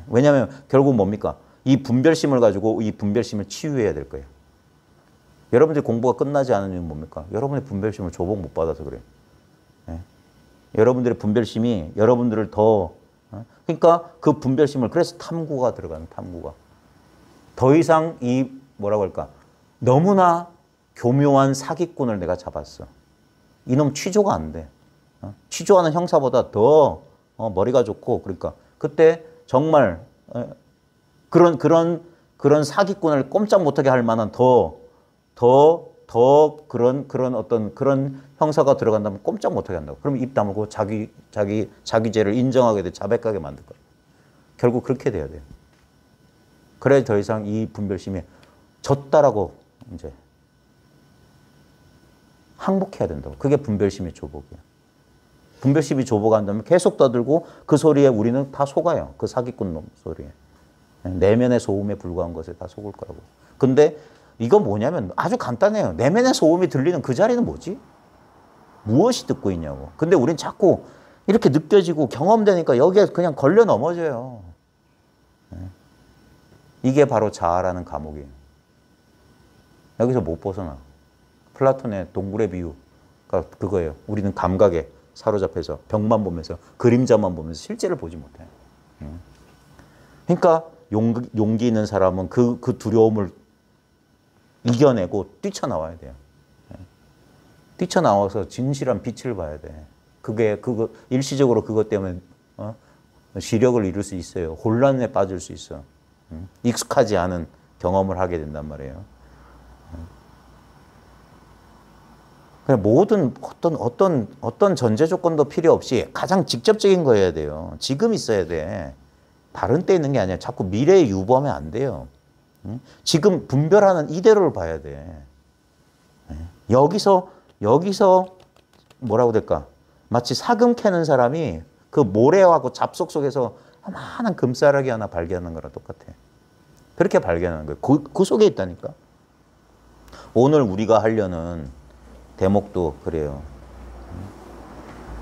왜냐하면 결국 뭡니까? 이 분별심을 가지고 이 분별심을 치유해야 될 거예요. 여러분들이 공부가 끝나지 않은 이유는 뭡니까? 여러분의 분별심을 조복 못 받아서 그래요. 여러분들의 분별심이 여러분들을 더, 그러니까 그 분별심을, 그래서 탐구가 들어가는, 탐구가. 더 이상 뭐라고 할까? 너무나 교묘한 사기꾼을 내가 잡았어. 이놈 취조가 안 돼. 취조하는 형사보다 더 머리가 좋고, 그러니까 그때 정말 그런 사기꾼을 꼼짝 못하게 할 만한 그런 형사가 들어간다면 꼼짝 못하게 한다고. 그럼 입 다물고 자기 죄를 인정하게 돼, 자백하게 만들 거예요. 결국 그렇게 돼야 돼요. 그래야 더 이상 이 분별심이 졌다라고 이제 항복해야 된다고. 그게 분별심의 조복이에요. 분별심이 조복한다면 계속 떠들고 그 소리에 우리는 다 속아요. 그 사기꾼 놈 소리에. 내면의 소음에 불과한 것에 다 속을 거라고. 근데 이거 뭐냐면 아주 간단해요. 내면의 소음이 들리는 그 자리는 뭐지? 무엇이 듣고 있냐고. 근데 우린 자꾸 이렇게 느껴지고 경험되니까 여기에 그냥 걸려 넘어져요. 이게 바로 자아라는 감옥이에요. 여기서 못 벗어나. 플라톤의 동굴의 비유가 그거예요. 우리는 감각에 사로잡혀서 벽만 보면서 그림자만 보면서 실제를 보지 못해요. 그러니까 용기 있는 사람은 그 두려움을 이겨내고 뛰쳐나와야 돼요. 뛰쳐나와서 진실한 빛을 봐야 돼. 그거 일시적으로 그것 때문에 시력을 잃을 수 있어요. 혼란에 빠질 수 있어. 익숙하지 않은 경험을 하게 된단 말이에요. 그냥 모든 어떤 전제 조건도 필요 없이 가장 직접적인 거 해야 돼요. 지금 있어야 돼. 다른 때 있는 게 아니야. 자꾸 미래에 유보하면 안 돼요. 지금 분별하는 이대로를 봐야 돼. 여기서 뭐라고 될까? 마치 사금 캐는 사람이 그 모래하고 잡속 속에서 하나한 금싸라기 하나 발견하는 거랑 똑같아. 그렇게 발견하는 거예요. 그 속에 있다니까. 오늘 우리가 하려는 대목도 그래요.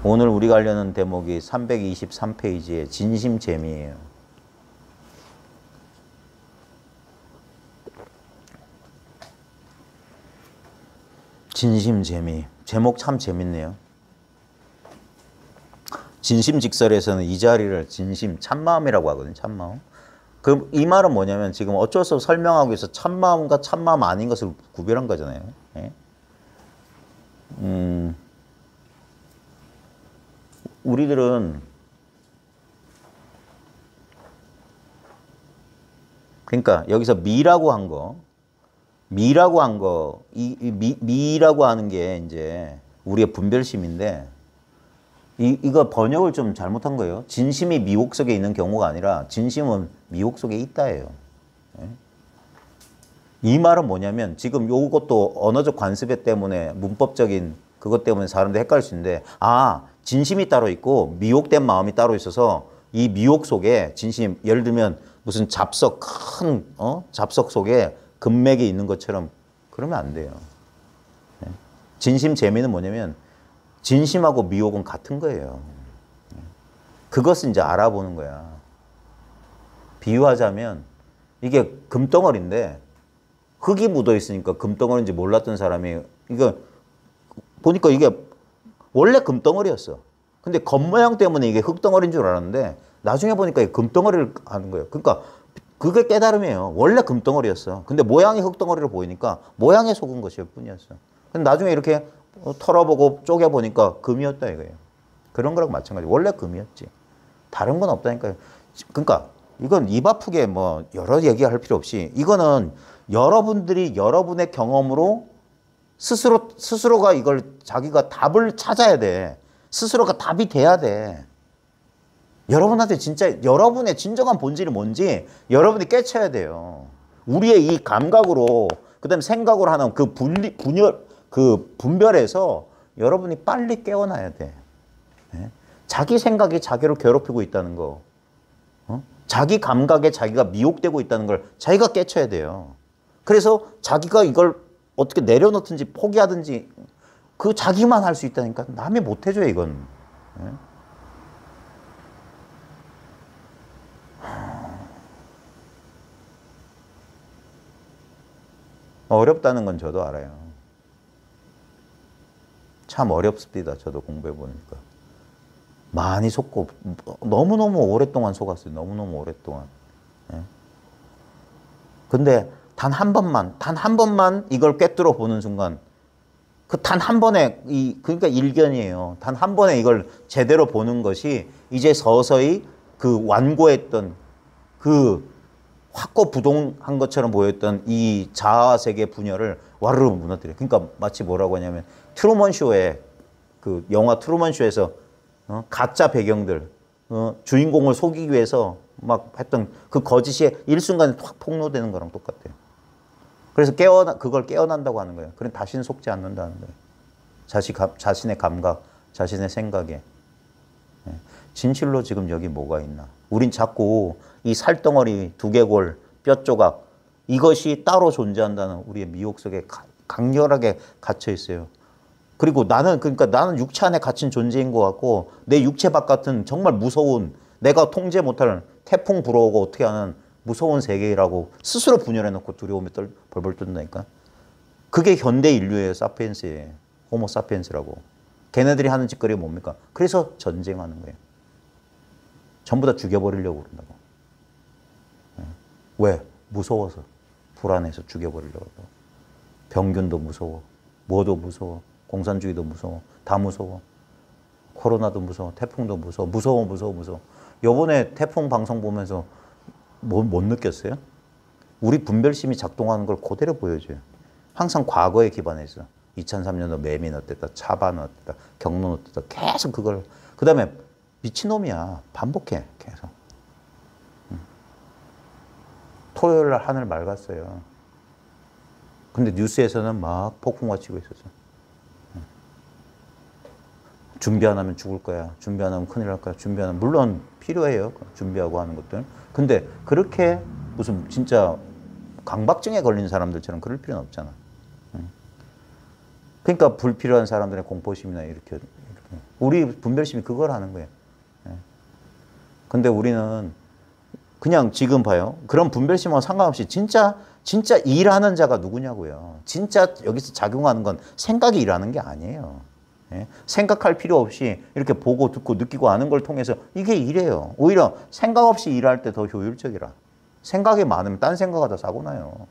오늘 우리가 하려는 대목이 323페이지의 진심재미예요. 진심재미. 제목 참 재밌네요. 진심직설에서는 이 자리를 진심, 참마음이라고 하거든요. 참마음. 이 말은 뭐냐면 지금 어쩔 수 없이 설명하기 위해서 참마음과 참마음 아닌 것을 구별한 거잖아요. 예? 우리들은 그러니까 여기서 미라고 한 거, 미라고 한 거, 미라고 하는 게 이제 우리의 분별심인데, 이거 번역을 좀 잘못한 거예요. 진심이 미혹 속에 있는 경우가 아니라 진심은 미혹 속에 있다예요. 이 말은 뭐냐면 지금 요것도 언어적 관습에 때문에 문법적인 그것 때문에 사람들이 헷갈릴 수 있는데, 아, 진심이 따로 있고 미혹된 마음이 따로 있어서 이 미혹 속에 진심, 예를 들면 무슨 잡석, 큰 잡석 속에 금맥이 있는 것처럼 그러면 안 돼요. 진심 재미는 뭐냐면 진심하고 미혹은 같은 거예요. 그것을 이제 알아보는 거야. 비유하자면 이게 금덩어리인데 흙이 묻어 있으니까 금덩어리인지 몰랐던 사람이 이거 보니까 이게 원래 금덩어리였어. 근데 겉모양 때문에 이게 흙덩어리인 줄 알았는데 나중에 보니까 이게 금덩어리를 하는 거예요. 그러니까 그게 깨달음이에요. 원래 금덩어리였어. 근데 모양이 흙덩어리로 보이니까 모양에 속은 것일 뿐이었어. 근데 나중에 이렇게 털어보고 쪼개보니까 금이었다 이거예요. 그런 거랑 마찬가지. 원래 금이었지. 다른 건 없다니까요. 그러니까 이건 입 아프게 뭐 여러 얘기할 필요 없이 이거는 여러분들이 여러분의 경험으로 스스로가 이걸 자기가 답을 찾아야 돼. 스스로가 답이 돼야 돼. 여러분한테 진짜 여러분의 진정한 본질이 뭔지 여러분이 깨쳐야 돼요. 우리의 이 감각으로 그다음에 생각으로 하는 그 분별에서 여러분이 빨리 깨어나야 돼. 자기 생각이 자기를 괴롭히고 있다는 거. 자기 감각에 자기가 미혹되고 있다는 걸 자기가 깨쳐야 돼요. 그래서 자기가 이걸 어떻게 내려놓든지 포기하든지 그 자기만 할 수 있다니까 남이 못 해줘요 이건. 어렵다는 건 저도 알아요. 참 어렵습니다. 저도 공부해보니까. 많이 속고 너무너무 오랫동안 속았어요. 너무너무 오랫동안. 근데 단 한 번만 이걸 꿰뚫어 보는 순간 그 단 한 번에 그러니까 일견이에요. 단 한 번에 이걸 제대로 보는 것이 이제 서서히 그 완고했던 그 확고부동한 것처럼 보였던 이 자아세계 분열을 와르르 무너뜨려요. 그러니까 마치 뭐라고 하냐면 트루먼 쇼에 그 영화 트루먼 쇼에서 가짜 배경들 주인공을 속이기 위해서 막 했던 그 거짓이 일순간에 확 폭로되는 거랑 똑같아요. 그래서 그걸 깨어난다고 하는 거예요. 그럼 다시는 속지 않는다는 거예요. 자신의 감각, 자신의 생각에. 진실로 지금 여기 뭐가 있나. 우린 자꾸 이 살덩어리, 두개골, 뼈 조각 이것이 따로 존재한다는 우리의 미혹 속에 강렬하게 갇혀 있어요. 그리고 그러니까 나는 육체 안에 갇힌 존재인 것 같고 내 육체 바깥은 정말 무서운 내가 통제 못할 태풍 불어오고 어떻게 하는 무서운 세계라고 스스로 분열해놓고 두려움에 벌벌 뜬다니까. 그게 현대 인류예요. 사피엔스예요. 호모 사피엔스라고. 걔네들이 하는 짓거리가 뭡니까? 그래서 전쟁하는 거예요. 전부 다 죽여버리려고 그런다고. 왜? 무서워서. 불안해서 죽여버리려고. 병균도 무서워. 뭐도 무서워. 공산주의도 무서워. 다 무서워. 코로나도 무서워. 태풍도 무서워. 무서워. 요번에 태풍 방송 보면서 못 느꼈어요? 우리 분별심이 작동하는 걸 그대로 보여줘요. 항상 과거에 기반해 있어. 2003년도 매미는 어땠다. 차바는 어땠다. 경로는 어땠다. 계속 그걸. 그 다음에 미친놈이야. 반복해. 계속. 토요일 날 하늘 맑았어요. 근데 뉴스에서는 막 폭풍과 치고 있었어. 준비 안 하면 죽을 거야. 준비 안 하면 큰일 날 거야. 준비 안 하면 물론 필요해요. 준비하고 하는 것들. 근데 그렇게 무슨 진짜 강박증에 걸린 사람들처럼 그럴 필요는 없잖아. 그러니까 불필요한 사람들의 공포심이나 이렇게. 우리 분별심이 그걸 하는 거예요. 근데 우리는 그냥 지금 봐요. 그런 분별심하고 상관없이 진짜 일하는 자가 누구냐고요. 진짜 여기서 작용하는 건 생각이 일하는 게 아니에요. 생각할 필요 없이 이렇게 보고 듣고 느끼고 아는 걸 통해서 이게 일이에요. 오히려 생각 없이 일할 때 더 효율적이라. 생각이 많으면 딴 생각하다 사고 나요.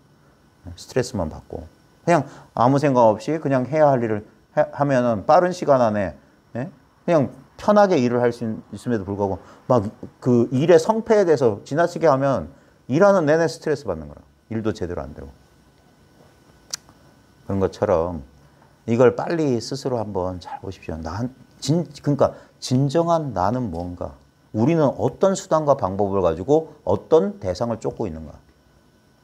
스트레스만 받고. 그냥 아무 생각 없이 그냥 해야 할 일을 하면은 빠른 시간 안에 그냥 편하게 일을 할 수 있음에도 불구하고 막 그 일의 성패에 대해서 지나치게 하면 일하는 내내 스트레스 받는 거야. 일도 제대로 안 되고. 그런 것처럼 이걸 빨리 스스로 한번 잘 보십시오. 그러니까 진정한 나는 뭔가. 우리는 어떤 수단과 방법을 가지고 어떤 대상을 쫓고 있는가.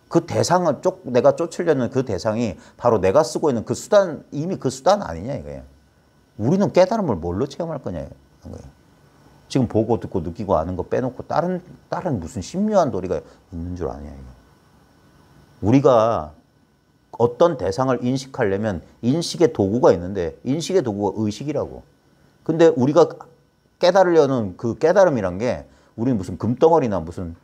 그 대상을 내가 쫓으려는 그 대상이 바로 내가 쓰고 있는 그 수단, 이미 그 수단 아니냐 이거예요. 우리는 깨달음을 뭘로 체험할 거냐 이거예요. 지금 보고 듣고 느끼고 아는 거 빼놓고 다른 무슨 신묘한 도리가 있는 줄 아냐 이거. 우리가 어떤 대상을 인식하려면 인식의 도구가 있는데 인식의 도구가 의식이라고. 근데 우리가 깨달으려는 그 깨달음이란 게 우리는 무슨 금덩어리나 무슨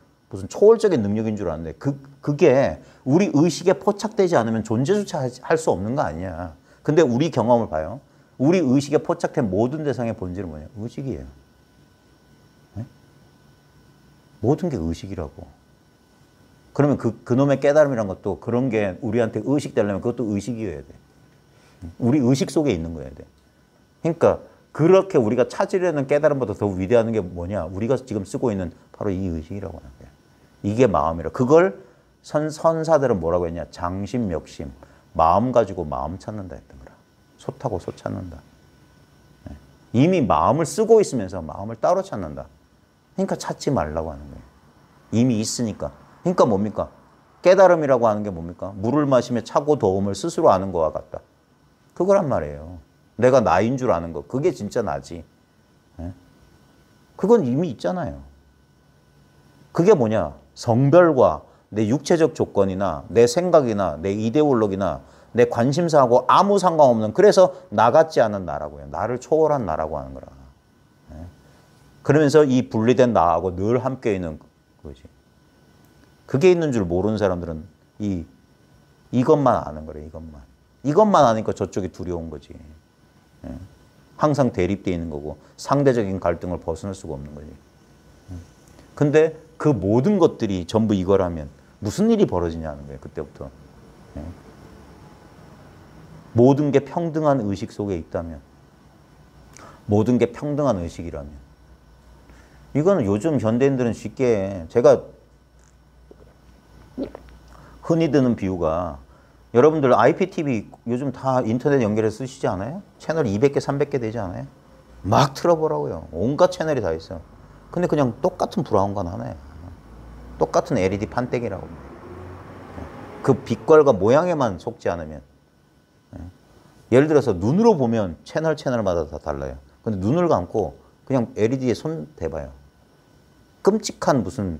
초월적인 능력인 줄 아는데 그게 우리 의식에 포착되지 않으면 존재조차 할 수 없는 거 아니야. 근데 우리 경험을 봐요. 우리 의식에 포착된 모든 대상의 본질은 뭐냐? 의식이에요. 네? 모든 게 의식이라고. 그러면 그놈의 깨달음이란 것도 그런 게 우리한테 의식되려면 그것도 의식이어야 돼. 우리 의식 속에 있는 거여야 돼. 그러니까 그렇게 우리가 찾으려는 깨달음보다 더 위대한 게 뭐냐? 우리가 지금 쓰고 있는 바로 이 의식이라고 하는 거예요. 이게 마음이라. 그걸 선사들은 뭐라고 했냐? 장심, 역심. 마음 가지고 마음 찾는다 했던 거라. 솥하고 솥 찾는다. 네. 이미 마음을 쓰고 있으면서 마음을 따로 찾는다. 그러니까 찾지 말라고 하는 거예요. 이미 있으니까. 그러니까 뭡니까? 깨달음이라고 하는 게 뭡니까? 물을 마시며 차고 더움을 스스로 아는 거와 같다. 그거란 말이에요. 내가 나인 줄 아는 거. 그게 진짜 나지. 네? 그건 이미 있잖아요. 그게 뭐냐? 성별과 내 육체적 조건이나 내 생각이나 내 이데올로기나 내 관심사하고 아무 상관없는, 그래서 나 같지 않은 나라고요. 나를 초월한 나라고 하는 거라. 네? 그러면서 이 분리된 나하고 늘 함께 있는 거지. 그게 있는 줄 모르는 사람들은 이것만 아는 거래, 이것만. 이것만 아니까 저쪽이 두려운 거지. 예. 항상 대립되어 있는 거고 상대적인 갈등을 벗어날 수가 없는 거지. 근데 그 모든 것들이 전부 이거라면 무슨 일이 벌어지냐는 거예요, 그때부터. 예. 모든 게 평등한 의식 속에 있다면, 모든 게 평등한 의식이라면, 이거는 요즘 현대인들은 쉽게, 제가 흔히 드는 비유가, 여러분들 IPTV 요즘 다 인터넷 연결해서 쓰시지 않아요? 채널 200개, 300개 되지 않아요? 막 틀어보라고요. 온갖 채널이 다 있어요. 근데 그냥 똑같은 브라운관 하나예요. 똑같은 LED 판때기라고. 그 빛깔과 모양에만 속지 않으면. 예를 들어서 눈으로 보면 채널마다 다 달라요. 근데 눈을 감고 그냥 LED에 손 대봐요. 끔찍한 무슨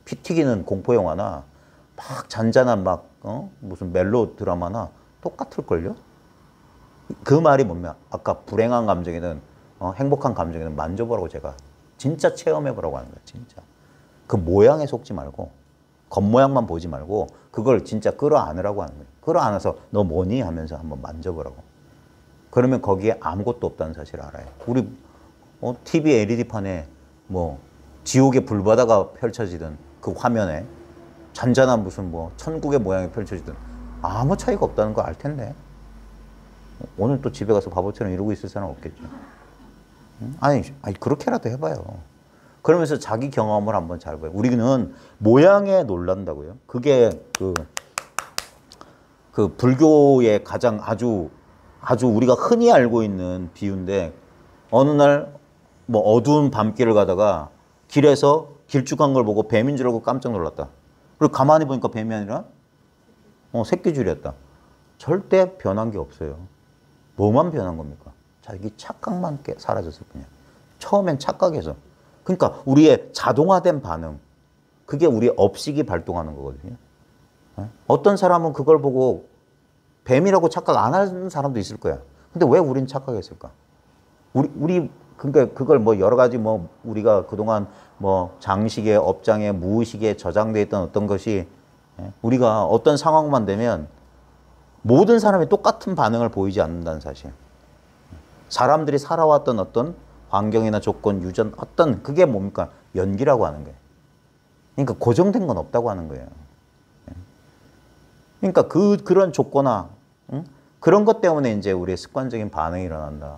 피 튀기는 공포 영화나 막 잔잔한 무슨 멜로 드라마나 똑같을걸요? 그 말이 뭐냐? 아까 불행한 감정이든 행복한 감정이든 만져보라고 제가 진짜 체험해보라고 하는 거예요. 진짜. 그 모양에 속지 말고 겉모양만 보지 말고 그걸 진짜 끌어안으라고 하는 거예요. 끌어안아서 너 뭐니? 하면서 한번 만져보라고. 그러면 거기에 아무것도 없다는 사실을 알아요. 우리 TV LED판에 지옥의 불바다가 펼쳐지던 그 화면에 잔잔한 무슨 천국의 모양이 펼쳐지든 아무 차이가 없다는 거 알 텐데. 오늘 또 집에 가서 바보처럼 이러고 있을 사람 없겠죠. 아니 그렇게라도 해봐요. 그러면서 자기 경험을 한번 잘 봐요. 우리는 모양에 놀란다고요. 그게 그 불교의 가장 아주 우리가 흔히 알고 있는 비유인데, 어느 날 어두운 밤길을 가다가 길에서 길쭉한 걸 보고 뱀인 줄 알고 깜짝 놀랐다. 그리고 가만히 보니까 뱀이 아니라 새끼줄이었다. 절대 변한 게 없어요. 뭐만 변한 겁니까? 자기 착각만 사라졌을 뿐이야. 처음엔 착각해서. 그러니까 우리의 자동화된 반응, 그게 우리의 업식이 발동하는 거거든요. 어떤 사람은 그걸 보고 뱀이라고 착각 안 하는 사람도 있을 거야. 근데 왜 우린 착각했을까? 그러니까 그걸 여러 가지 우리가 그동안 장식에, 업장에, 무의식에 저장되어 있던 어떤 것이, 우리가 어떤 상황만 되면 모든 사람이 똑같은 반응을 보이지 않는다는 사실. 사람들이 살아왔던 어떤 환경이나 조건, 유전, 그게 뭡니까? 연기라고 하는 거예요. 그러니까 고정된 건 없다고 하는 거예요. 그러니까 그런 조건화, 그런 것 때문에 이제 우리의 습관적인 반응이 일어난다.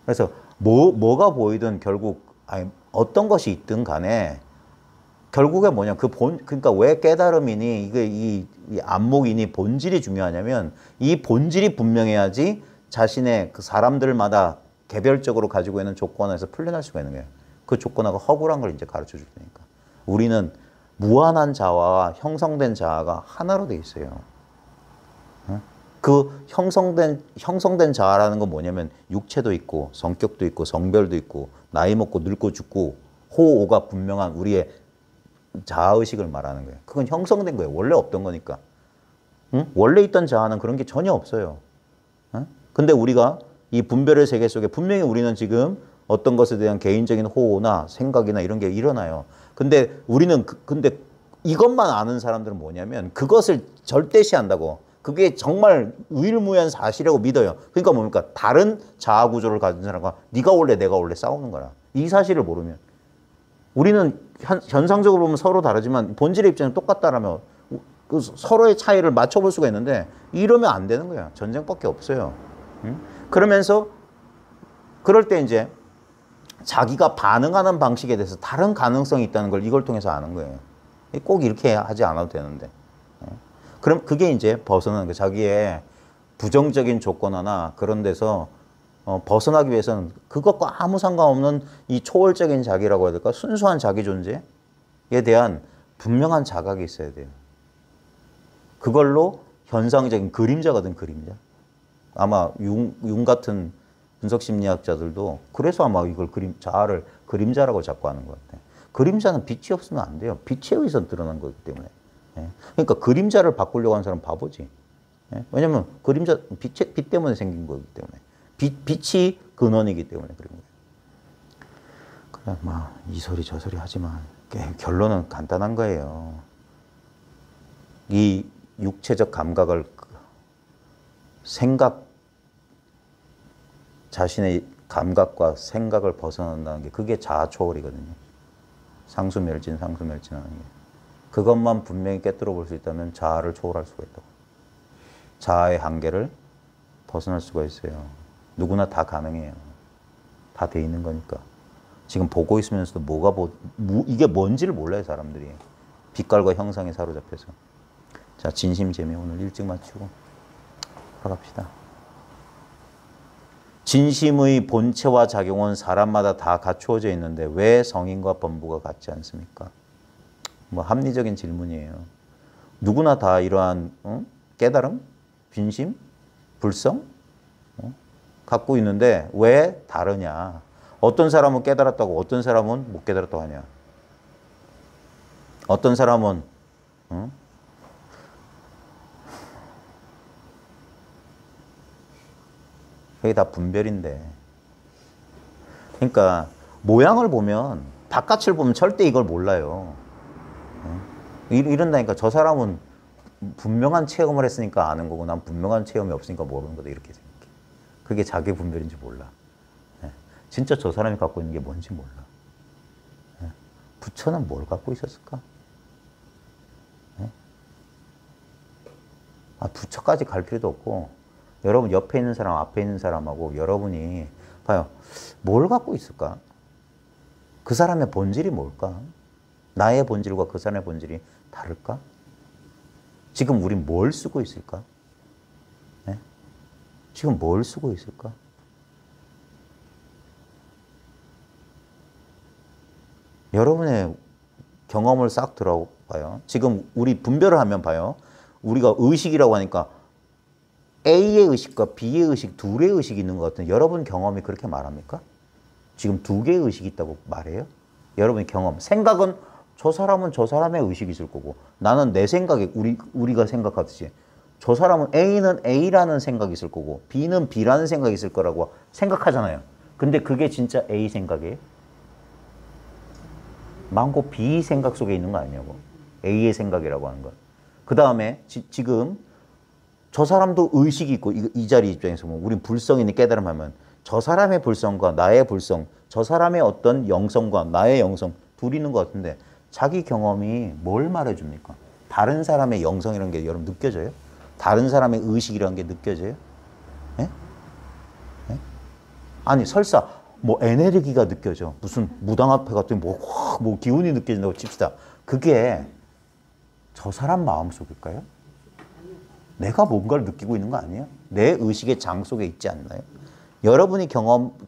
그래서 뭐가 보이든 결국 어떤 것이 있든 간에 결국에 뭐냐, 그러니까 왜 깨달음이니, 이게 이 안목이니 본질이 중요하냐면, 이 본질이 분명해야지 자신의 그 사람들마다 개별적으로 가지고 있는 조건에서 풀려날 수가 있는 거예요. 그 조건하고 허구란 걸 이제 가르쳐 줄 테니까. 우리는 무한한 자아와 형성된 자아가 하나로 돼 있어요. 그 형성된 자아라는 건 뭐냐면 육체도 있고 성격도 있고 성별도 있고 나이 먹고 늙고 죽고 호오가 분명한 우리의 자아의식을 말하는 거예요. 그건 형성된 거예요. 원래 없던 거니까. 응? 원래 있던 자아는 그런 게 전혀 없어요. 응? 근데 우리가 이 분별의 세계 속에 분명히 우리는 지금 어떤 것에 대한 개인적인 호오나 생각이나 이런 게 일어나요. 근데 우리는 근데 이것만 아는 사람들은 뭐냐면 그것을 절대시한다고. 그게 정말 유일무이한 사실이라고 믿어요. 그러니까 뭡니까? 다른 자아 구조를 가진 사람과 네가 원래 내가 원래 싸우는 거라. 이 사실을 모르면 우리는 현상적으로 보면 서로 다르지만 본질의 입장은 똑같다라면 그 서로의 차이를 맞춰볼 수가 있는데 이러면 안 되는 거야. 전쟁밖에 없어요. 응? 그러면서 그럴 때 이제 자기가 반응하는 방식에 대해서 다른 가능성이 있다는 걸 이걸 통해서 아는 거예요. 꼭 이렇게 하지 않아도 되는데. 그럼 그게 이제 벗어나는 거예요. 자기의 부정적인 조건 하나 그런 데서 벗어나기 위해서는 그것과 아무 상관없는 이 초월적인 자기라고 해야 될까? 순수한 자기 존재에 대한 분명한 자각이 있어야 돼요. 그걸로 현상적인 그림자거든, 그림자. 아마 융 같은 분석심리학자들도 그래서 아마 이걸 자아를 그림자라고 자꾸 하는 것 같아요. 그림자는 빛이 없으면 안 돼요. 빛에 의해서 드러난 거기 때문에. 그러니까 그림자를 바꾸려고 하는 사람은 바보지. 왜냐면 그림자, 빛 때문에 생긴 거기 때문에. 빛이 근원이기 때문에 그런 거예요. 그냥 막 이 소리 저 소리 하지만 결론은 간단한 거예요. 이 육체적 감각을 자신의 감각과 생각을 벗어난다는 게 그게 자아 초월이거든요. 상수멸진하는 게. 그것만 분명히 깨뜨려 볼 수 있다면 자아를 초월할 수가 있다고. 자아의 한계를 벗어날 수가 있어요. 누구나 다 가능해요. 다 돼 있는 거니까. 지금 보고 있으면서도 이게 뭔지를 몰라요, 사람들이. 빛깔과 형상에 사로잡혀서. 자, 진심재미 오늘 일찍 마치고 들어갑시다. 진심의 본체와 작용은 사람마다 다 갖추어져 있는데 왜 성인과 범부가 같지 않습니까? 뭐 합리적인 질문이에요. 누구나 다 이러한 깨달음, 진심, 불성 갖고 있는데 왜 다르냐? 어떤 사람은 깨달았다고 어떤 사람은 못 깨달았다고 하냐? 어떤 사람은 그게 다 분별인데. 그러니까 모양을 보면 바깥을 보면 절대 이걸 몰라요. 이런다니까 저 사람은 분명한 체험을 했으니까 아는 거고 난 분명한 체험이 없으니까 모르는 거다 이렇게 생각해. 그게 자기 분별인지 몰라. 진짜 저 사람이 갖고 있는 게 뭔지 몰라. 부처는 뭘 갖고 있었을까? 부처까지 갈 필요도 없고 여러분 옆에 있는 사람 앞에 있는 사람하고 여러분이 봐요. 뭘 갖고 있을까? 그 사람의 본질이 뭘까? 나의 본질과 그 사람의 본질이 다를까? 지금 우리 뭘 쓰고 있을까? 지금 뭘 쓰고 있을까? 여러분의 경험을 싹 들어봐요. 지금 우리 분별을 하면 봐요. 우리가 의식이라고 하니까 A의 의식과 B의 의식, 둘의 의식이 있는 것 같은데 여러분 경험이 그렇게 말합니까? 지금 두 개의 의식이 있다고 말해요? 여러분의 경험, 생각은 저 사람은 저 사람의 의식이 있을 거고 나는 내 생각에 우리가 생각하듯이 저 사람은 A는 A라는 생각이 있을 거고 B는 B라는 생각이 있을 거라고 생각하잖아요. 근데 그게 진짜 A 생각이에요? 망고 B 생각 속에 있는 거 아니냐고. A의 생각이라고 하는 건. 그 다음에 지금 저 사람도 의식이 있고 이 자리 입장에서 보면 우린 불성이니 깨달음하면 저 사람의 불성과 나의 불성, 저 사람의 어떤 영성과 나의 영성 둘이 있는 것 같은데 자기 경험이 뭘 말해줍니까? 다른 사람의 영성이라는 게 여러분 느껴져요? 다른 사람의 의식이라는 게 느껴져요? 예? 예? 아니 설사 뭐 에네르기가 느껴져. 무슨 무당 앞에 갔더니 뭐 확 뭐 기운이 느껴진다고 칩시다. 그게 저 사람 마음속일까요? 내가 뭔가를 느끼고 있는 거 아니에요? 내 의식의 장 속에 있지 않나요? 여러분이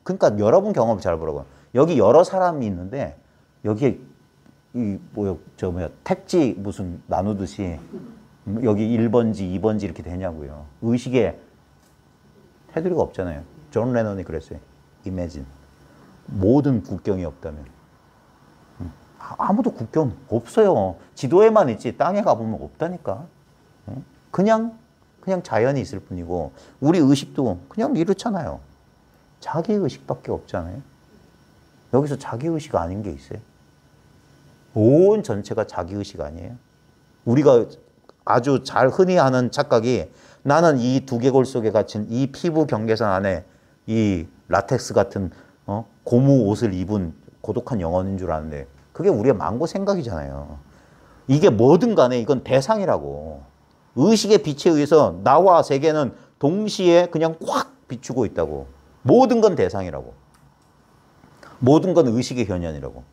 그러니까 여러분 경험을 잘 보라고요. 여기 여러 사람이 있는데 여기에 택지 무슨 나누듯이 여기 1번지, 2번지 이렇게 되냐고요. 의식에 테두리가 없잖아요. 존 레논이 그랬어요. Imagine. 모든 국경이 없다면. 아무도 국경 없어요. 지도에만 있지 땅에 가보면 없다니까. 그냥 자연이 있을 뿐이고 우리 의식도 그냥 이렇잖아요. 자기 의식밖에 없잖아요. 여기서 자기 의식 아닌 게 있어요? 온 전체가 자기 의식 아니에요? 우리가 아주 잘 흔히 하는 착각이 나는 이 두개골 속에 갇힌 이 피부 경계선 안에 이 라텍스 같은 고무 옷을 입은 고독한 영혼인 줄 아는데 그게 우리의 망고 생각이잖아요. 이게 뭐든 간에 이건 대상이라고. 의식의 빛에 의해서 나와 세계는 동시에 그냥 확 비추고 있다고. 모든 건 대상이라고. 모든 건 의식의 현현이라고.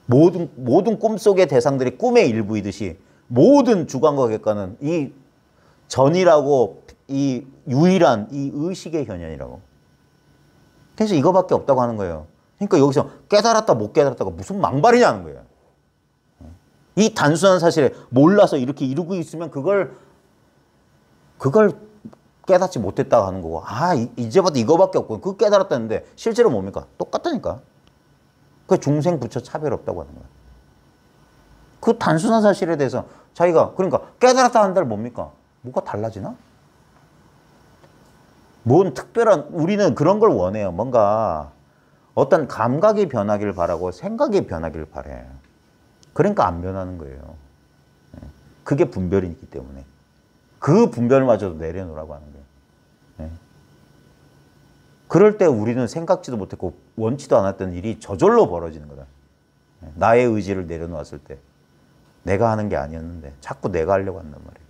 모든 꿈속의 대상들이 꿈의 일부이듯이 모든 주관과 객관은 이 전이라고 이 유일한 이 의식의 현현이라고. 그래서 이거밖에 없다고 하는 거예요. 그러니까 여기서 깨달았다 못 깨달았다가 무슨 망발이냐는 거예요. 이 단순한 사실에 몰라서 이렇게 이루고 있으면 그걸 깨닫지 못했다고 하는 거고 이제 봐도 이거밖에 없고 그거 깨달았다는데 실제로 뭡니까? 똑같다니까. 그 중생 부처 차별 없다고 하는 거야. 그 단순한 사실에 대해서 자기가 그러니까 깨달았다 한다는 뭡니까? 뭐가 달라지나? 뭔 특별한 우리는 그런 걸 원해요. 뭔가 어떤 감각이 변하길 바라고 생각이 변하길 바래. 그러니까 안 변하는 거예요. 그게 분별이기 때문에. 그 분별마저도 내려놓으라고 하는 거예요. 그럴 때 우리는 생각지도 못했고 원치도 않았던 일이 저절로 벌어지는 거다. 나의 의지를 내려놓았을 때. 내가 하는 게 아니었는데 자꾸 내가 하려고 한단 말이에요.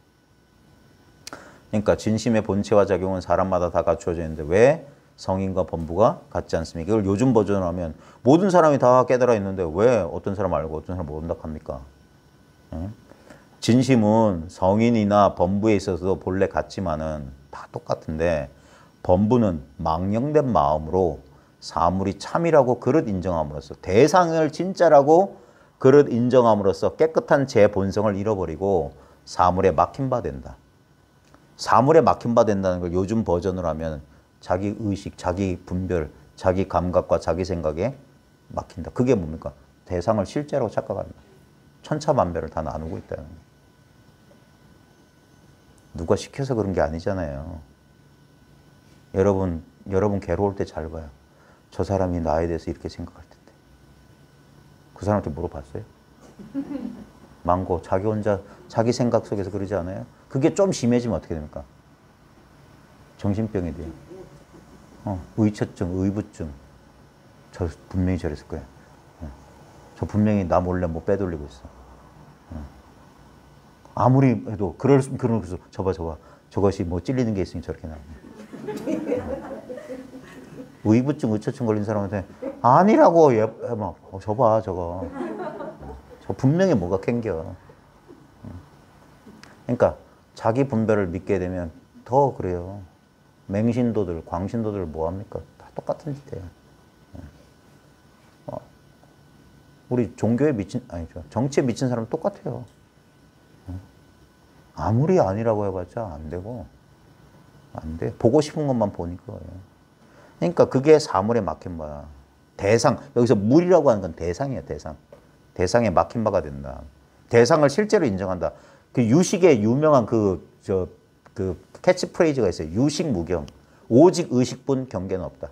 그러니까 진심의 본체와 작용은 사람마다 다 갖추어져 있는데 왜 성인과 범부가 같지 않습니까? 이걸 요즘 버전으로 하면 모든 사람이 다 깨달아 있는데 왜 어떤 사람 알고 어떤 사람 모른다 합니까? 진심은 성인이나 범부에 있어서도 본래 같지만은 다 똑같은데 범부는 망령된 마음으로 사물이 참이라고 그릇 인정함으로써 대상을 진짜라고 그릇 인정함으로써 깨끗한 제 본성을 잃어버리고 사물에 막힌 바 된다. 사물에 막힌 바 된다는 걸 요즘 버전으로 하면 자기 의식, 자기 분별, 자기 감각과 자기 생각에 막힌다. 그게 뭡니까? 대상을 실제로 착각한다. 천차만별을 다 나누고 있다는 거예요. 누가 시켜서 그런 게 아니잖아요. 여러분 괴로울 때 잘 봐요. 저 사람이 나에 대해서 이렇게 생각할 텐데. 그 사람한테 물어봤어요? 망고, 자기 혼자 자기 생각 속에서 그러지 않아요? 그게 좀 심해지면 어떻게 됩니까? 정신병이 돼요. 의처증, 의부증. 저 분명히 저랬을 거예요. 저 분명히 나 몰래 뭐 빼돌리고 있어. 아무리 해도 그러면서 저봐 저것이 뭐 찔리는 게 있으니 저렇게 나오네. 의부증, 의처증 걸린 사람한테 아니라고 저봐 저거. 저 분명히 뭐가 캥겨. 그러니까 자기 분별을 믿게 되면 더 그래요. 맹신도들, 광신도들 뭐합니까? 다 똑같은 짓이에요. 우리 종교에 미친, 아니죠. 정치에 미친 사람 똑같아요. 아무리 아니라고 해봤자 안 되고, 안 돼. 보고 싶은 것만 보니까. 그러니까 그게 사물에 막힌 바야. 대상, 여기서 물이라고 하는 건 대상이에요, 대상. 대상에 막힌 바가 된다. 대상을 실제로 인정한다. 그 유식의 유명한 그 캐치프레이즈가 있어요. 유식 무경. 오직 의식뿐 경계는 없다.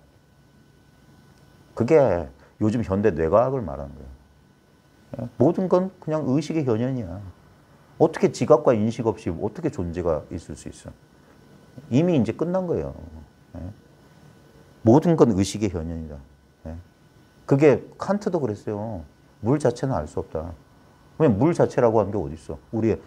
그게 요즘 현대 뇌과학을 말하는 거예요. 모든 건 그냥 의식의 현현이야. 어떻게 지각과 인식 없이 어떻게 존재가 있을 수 있어? 이미 이제 끝난 거예요. 모든 건 의식의 현현이다. 그게 칸트도 그랬어요. 물 자체는 알 수 없다. 왜냐면 물 자체라고 하는 게 어디 있어? 우리의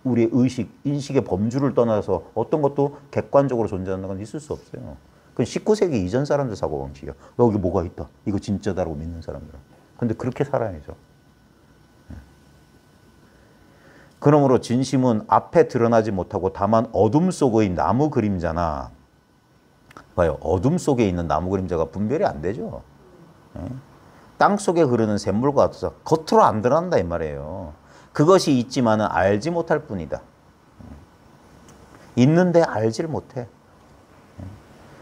의식, 인식의 범주를 떠나서 어떤 것도 객관적으로 존재하는 건 있을 수 없어요. 그건 19세기 이전 사람들 사고방식이야. 여기 뭐가 있다. 이거 진짜다라고 믿는 사람들은. 근데 그렇게 살아야죠. 그러므로 진심은 앞에 드러나지 못하고 다만 어둠 속의 나무 그림자나, 봐요. 어둠 속에 있는 나무 그림자가 분별이 안 되죠. 땅 속에 흐르는 샘물과 같아서 겉으로 안 드러난다 이 말이에요. 그것이 있지만은 알지 못할 뿐이다. 있는데 알지를 못해.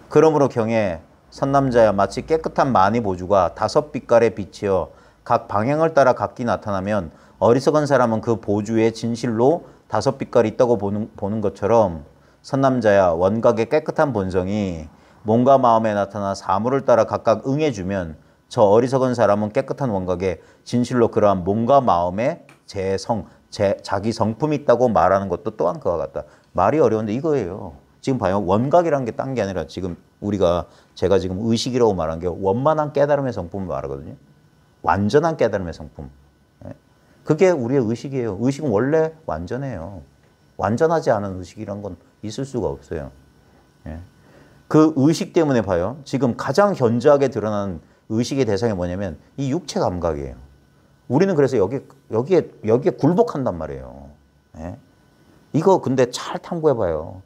그러므로 경에 선남자야 마치 깨끗한 만이보주가 5빛깔에 비치어 각 방향을 따라 각기 나타나면 어리석은 사람은 그 보주의 진실로 5빛깔이 있다고 보는 것처럼 선남자야 원각의 깨끗한 본성이 몸과 마음에 나타나 사물을 따라 각각 응해주면 저 어리석은 사람은 깨끗한 원각에 진실로 그러한 몸과 마음에 자기 성품이 있다고 말하는 것도 또한 그와 같다. 말이 어려운데 이거예요. 지금 봐요. 원각이라는 게 딴 게 아니라 지금 제가 지금 의식이라고 말한 게 원만한 깨달음의 성품을 말하거든요. 완전한 깨달음의 성품. 그게 우리의 의식이에요. 의식은 원래 완전해요. 완전하지 않은 의식이란 건 있을 수가 없어요. 그 의식 때문에 봐요. 지금 가장 현저하게 드러나는 의식의 대상이 뭐냐면 이 육체 감각이에요. 우리는 그래서 여기에 굴복한단 말이에요. 이거 근데 잘 탐구해봐요.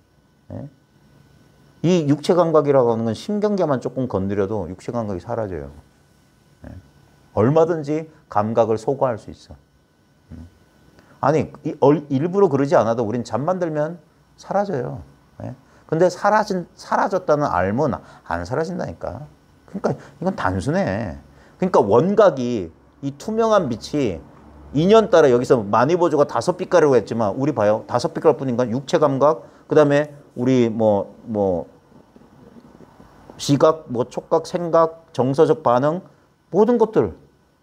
이 육체 감각이라고 하는 건 신경계만 조금 건드려도 육체 감각이 사라져요. 얼마든지 감각을 소거할 수 있어. 아니 일부러 그러지 않아도 우린 잠만 들면 사라져요. 근데 사라졌다는 알면 안 사라진다니까. 그러니까 이건 단순해. 그러니까 원각이 이 투명한 빛이 인연 따라 여기서 만이보조가 5빛깔이라고 했지만 우리 봐요. 5빛깔 뿐인가? 육체 감각, 그 다음에 우리 시각, 촉각, 생각, 정서적 반응 모든 것들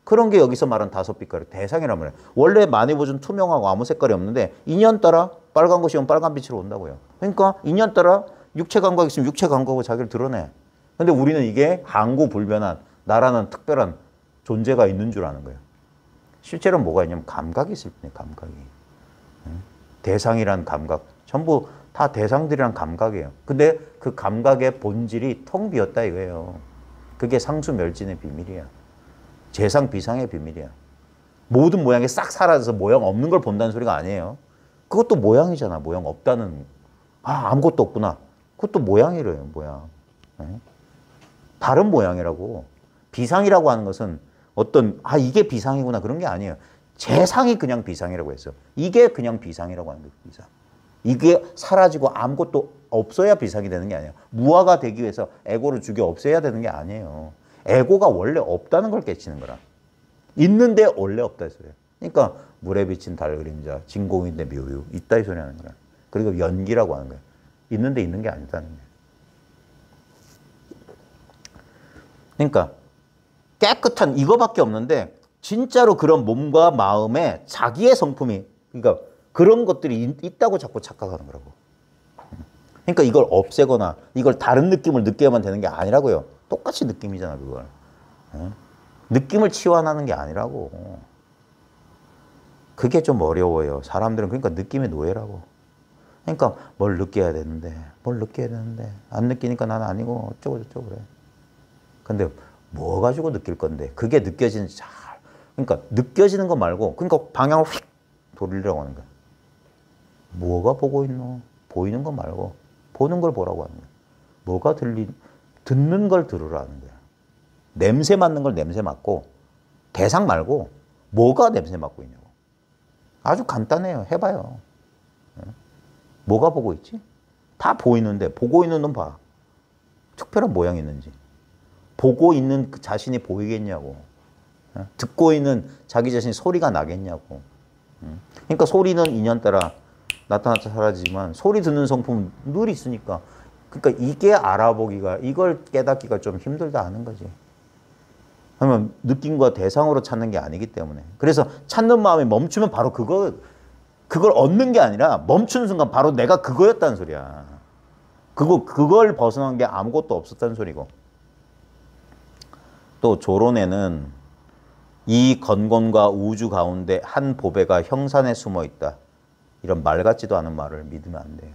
그런 게 여기서 말한 5빛깔의 대상이란 말이에요. 원래 만이보조는 투명하고 아무 색깔이 없는데 인연 따라 빨간 것이면 빨간 빛으로 온다고요. 그러니까 인연 따라 육체 감각이 있으면 육체 감각으로 자기를 드러내. 근데 우리는 이게 항구불변한 나라는 특별한 존재가 있는 줄 아는 거예요. 실제로는 뭐가 있냐면 감각이 있을 뿐이에요. 감각이. 대상이란 감각. 전부 다 대상들이란 감각이에요. 근데 그 감각의 본질이 텅 비었다 이거예요. 그게 상수멸진의 비밀이야. 재상 비상의 비밀이야. 모든 모양이 싹 사라져서 모양 없는 걸 본다는 소리가 아니에요. 그것도 모양이잖아. 모양 없다는. 아무것도 없구나. 그것도 모양이래요. 모양. 다른 모양이라고. 비상이라고 하는 것은 이게 비상이구나 그런 게 아니에요. 재상이 그냥 비상이라고 했어. 이게 그냥 비상이라고 하는 거예요. 비상. 이게 사라지고 아무것도 없어야 비상이 되는 게 아니에요. 무아가 되기 위해서 에고를 죽여 없애야 되는 게 아니에요. 에고가 원래 없다는 걸 깨치는 거라. 있는데 원래 없다 이 소리예요. 그러니까 물에 비친 달 그림자, 진공인데 묘유 있다 이 소리 하는 거야. 그리고 연기라고 하는 거예요. 있는데 있는 게 아니다는 거예요. 그러니까 깨끗한 이거밖에 없는데 진짜로 그런 몸과 마음에 자기의 성품이 그러니까 그런 것들이 있다고 자꾸 착각하는 거라고. 그러니까 이걸 없애거나 이걸 다른 느낌을 느껴야만 되는 게 아니라고요. 똑같이 느낌이잖아 그걸. 느낌을 치환하는 게 아니라고. 그게 좀 어려워요. 사람들은 그러니까 느낌의 노예라고. 그러니까 뭘 느껴야 되는데 안 느끼니까 나는 아니고 어쩌고 저쩌고 그래. 근데 뭐 가지고 느낄 건데 그게 느껴지는지 그러니까 느껴지는 거 말고 그러니까 방향을 휙 돌리려고 하는 거야. 뭐가 보고 있노? 보이는 거 말고 보는 걸 보라고 하는 거야. 뭐가 듣는 걸 들으라는 거야. 냄새 맡는 걸 냄새 맡고 대상 말고 뭐가 냄새 맡고 있냐고. 아주 간단해요. 해봐요. 뭐가 보고 있지? 다 보이는데 보고 있는 놈 봐. 특별한 모양이 있는지. 보고 있는 그 자신이 보이겠냐고. 듣고 있는 자기 자신이 소리가 나겠냐고. 그러니까 소리는 인연 따라 나타났다 사라지지만 소리 듣는 성품은 늘 있으니까. 그러니까 이게 알아보기가 이걸 깨닫기가 좀 힘들다 하는 거지. 그러면 느낌과 대상으로 찾는 게 아니기 때문에. 그래서 찾는 마음이 멈추면 바로 그걸 얻는 게 아니라 멈추는 순간 바로 내가 그거였다는 소리야. 그걸 벗어난 게 아무것도 없었다는 소리고. 또 조론에는 이 건곤과 우주 가운데 한 보배가 형산에 숨어 있다. 이런 말 같지도 않은 말을 믿으면 안 돼요.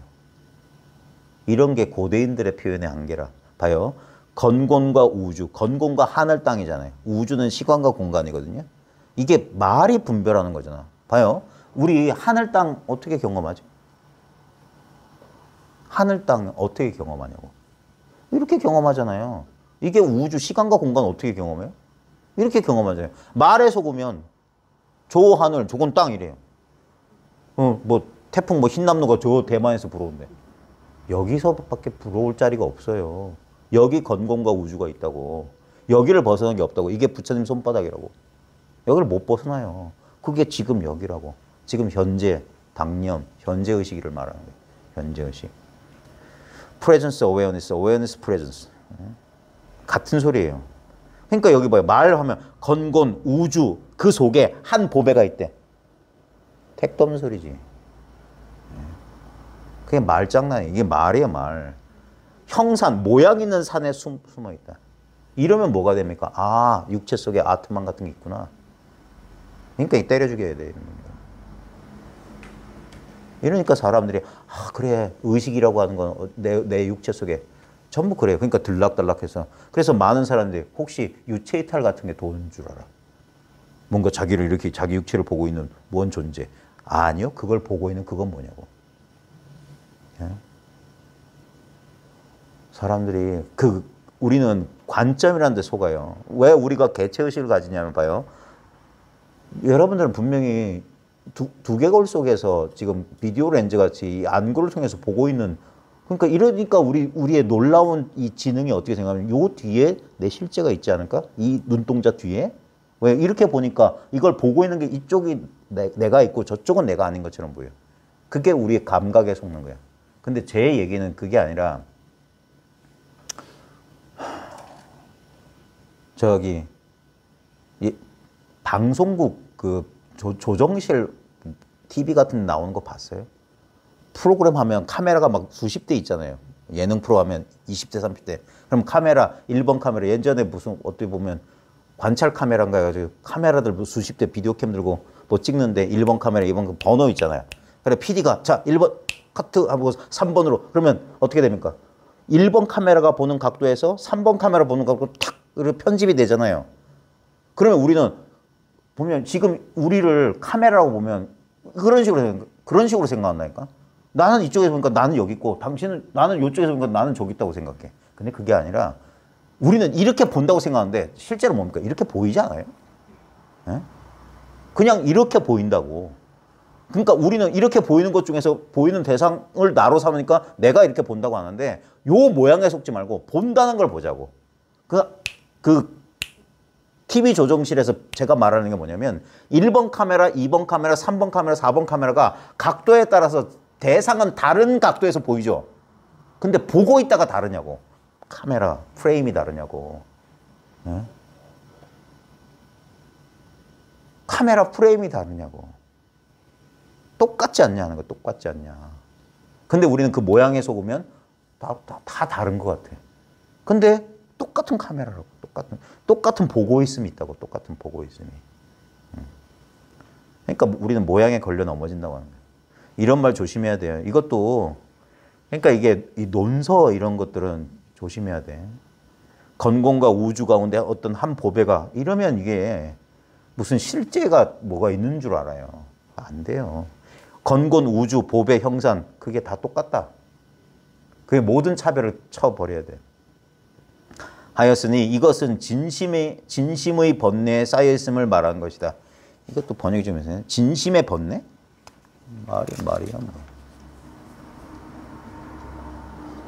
이런 게 고대인들의 표현의 한계라. 봐요. 건곤과 우주, 건곤과 하늘 땅이잖아요. 우주는 시간과 공간이거든요. 이게 말이 분별하는 거잖아. 봐요. 우리 하늘 땅 어떻게 경험하죠? 하늘 땅 어떻게 경험하냐고. 이렇게 경험하잖아요. 이게 우주, 시간과 공간 어떻게 경험해요? 이렇게 경험하잖아요. 말에 속으면 저 하늘, 저건 땅이래요. 뭐 태풍 뭐 흰남노가 저 대만에서 불어온대. 여기서밖에 불어올 자리가 없어요. 여기 건곤과 우주가 있다고. 여기를 벗어난 게 없다고. 이게 부처님 손바닥이라고. 여기를 못 벗어나요. 그게 지금 여기라고. 지금 현재, 당념, 현재의식을 말하는 거예요. 현재의식. presence, awareness, awareness, presence. 같은 소리예요. 그러니까 여기 봐요. 말하면 건곤, 우주, 그 속에 한 보배가 있대. 택도 없는 소리지. 그게 말장난이에요. 이게 말이에요, 말. 형산, 모양 있는 산에 숨어 있다. 이러면 뭐가 됩니까? 아, 육체 속에 아트만 같은 게 있구나. 그러니까 이 때려 죽여야 돼. 이러니까 사람들이 아, 그래. 의식이라고 하는 건 내 육체 속에 전부 그래요. 그러니까 들락달락해서. 그래서 많은 사람들이 혹시 유체이탈 같은 게 도는 줄 알아. 뭔가 자기를 이렇게 자기 육체를 보고 있는 뭔 존재. 아니요. 그걸 보고 있는 그건 뭐냐고. 예? 사람들이 우리는 관점이라는 데 속아요. 왜 우리가 개체의식을 가지냐면 봐요. 여러분들은 분명히 두개골 속에서 지금 비디오 렌즈 같이 이 안구를 통해서 보고 있는 그러니까 이러니까 우리의 놀라운 이 지능이 어떻게 생각하면 요 뒤에 내 실제가 있지 않을까? 이 눈동자 뒤에? 왜 이렇게 보니까 이걸 보고 있는 게 이쪽이 내가 있고 저쪽은 내가 아닌 것처럼 보여. 그게 우리의 감각에 속는 거야. 근데 제 얘기는 그게 아니라 저기 이 방송국 그 조정실 TV 같은 데 나오는 거 봤어요? 프로그램 하면 카메라가 막 수십 대 있잖아요. 예능 프로 하면 20대, 30대. 그럼 카메라, 1번 카메라, 예전에 무슨, 어떻게 보면 관찰 카메라인가 해가지고 카메라들 수십 대 비디오캠 들고 뭐 찍는데 1번 카메라, 2번 그 번호 있잖아요. 그래, PD가 자, 1번 카트 하고 3번으로. 그러면 어떻게 됩니까? 1번 카메라가 보는 각도에서 3번 카메라 보는 각도 탁 편집이 되잖아요. 그러면 우리는 보면 지금 우리를 카메라라고 보면 그런 식으로 생각한다니까. 나는 이쪽에서 보니까 나는 여기 있고 당신은 나는 이쪽에서 보니까 나는 저기 있다고 생각해. 근데 그게 아니라 우리는 이렇게 본다고 생각하는데 실제로 뭡니까? 이렇게 보이지 않아요? 예? 그냥 이렇게 보인다고. 그러니까 우리는 이렇게 보이는 것 중에서 보이는 대상을 나로 삼으니까 내가 이렇게 본다고 하는데 요 모양에 속지 말고 본다는 걸 보자고. 그 TV 조정실에서 제가 말하는 게 뭐냐면 1번 카메라, 2번 카메라, 3번 카메라, 4번 카메라가 각도에 따라서 대상은 다른 각도에서 보이죠. 근데 보고 있다가 다르냐고. 카메라 프레임이 다르냐고. 네? 카메라 프레임이 다르냐고. 똑같지 않냐는 거. 똑같지 않냐. 근데 우리는 그 모양에 속으면 다 다른 것 같아. 근데 똑같은 카메라라고. 똑같은 보고 있음이 있다고. 똑같은 보고 있음이. 그러니까 우리는 모양에 걸려 넘어진다고 하는 거예요. 이런 말 조심해야 돼요. 이것도 그러니까 이게 이 논서 이런 것들은 조심해야 돼. 건곤과 우주 가운데 어떤 한 보배가 이러면 이게 무슨 실제가 뭐가 있는 줄 알아요. 안 돼요. 건곤, 우주, 보배, 형산 그게 다 똑같다. 그게 모든 차별을 쳐버려야 돼. 하였으니 이것은 진심의 번뇌에 쌓여있음을 말하는 것이다. 이것도 번역이 좀 해주세요. 진심의 번뇌? 말이야 뭐.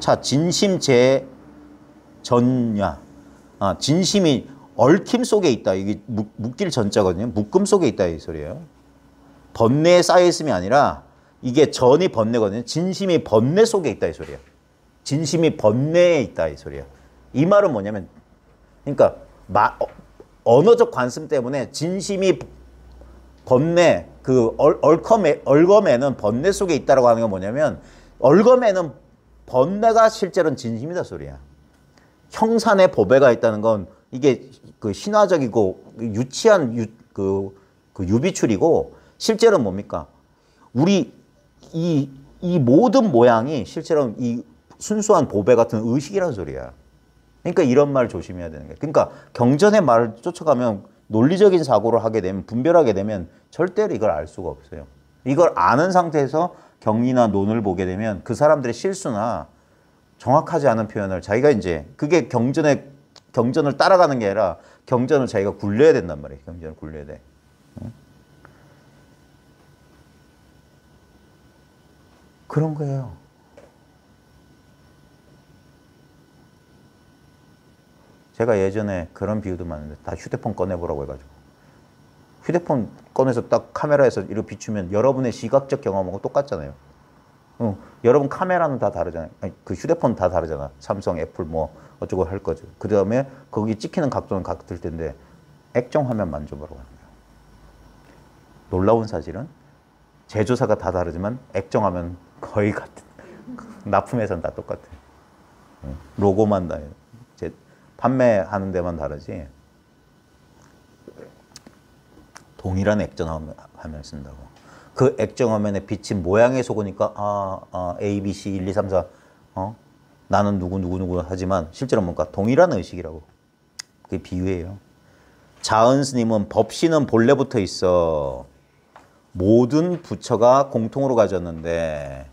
자, 진심 제전야. 진심이 얽힘 속에 있다. 이게 묶일 전자거든요. 묶음 속에 있다 이 소리예요. 번뇌에 쌓여있음이 아니라 이게 전이 번뇌거든요. 진심이 번뇌 속에 있다 이 소리야. 진심이 번뇌에 있다 이 소리야. 이 말은 뭐냐면 그러니까 언어적 관습 때문에 진심이 번뇌 그 얼검에는 번뇌 속에 있다라고 하는 건 뭐냐면 얼검에는 번뇌가 실제로는 진심이다 소리야. 형산에 보배가 있다는 건 이게 그 신화적이고 유치한 그 유비출이고 실제로는 뭡니까? 우리 이 모든 모양이 실제로는 이 순수한 보배 같은 의식이라는 소리야. 그러니까 이런 말 조심해야 되는 거예요. 그러니까 경전의 말을 쫓아가면 논리적인 사고를 하게 되면 분별하게 되면 절대로 이걸 알 수가 없어요. 이걸 아는 상태에서 경리나 논을 보게 되면 그 사람들의 실수나 정확하지 않은 표현을 자기가 이제 그게 경전을 따라가는 게 아니라 경전을 자기가 굴려야 된단 말이에요. 경전을 굴려야 돼. 응? 그런 거예요. 제가 예전에 그런 비유도 많은데 다 휴대폰 꺼내보라고 해가지고 휴대폰 꺼내서 딱 카메라에서 이렇게 비추면 여러분의 시각적 경험하고 똑같잖아요. 여러분 카메라는 다 다르잖아요. 아니, 그 휴대폰 다 다르잖아. 삼성, 애플 뭐 어쩌고 할 거죠. 그 다음에 거기 찍히는 각도는 같을 텐데 액정 화면 만져보라고 하는 거예요. 놀라운 사실은 제조사가 다 다르지만 액정 화면 거의 같은. 납품회사는 다 똑같아요. 로고만 다 판매하는 데만 다르지 동일한 액정 화면을 쓴다고. 그 액정 화면에 비친 모양에 속으니까 A, B, C, 1, 2, 3, 4 나는 누구 하지만 실제로 뭔가 동일한 의식이라고. 그게 비유예요. 자은 스님은 법신은 본래부터 있어. 모든 부처가 공통으로 가졌는데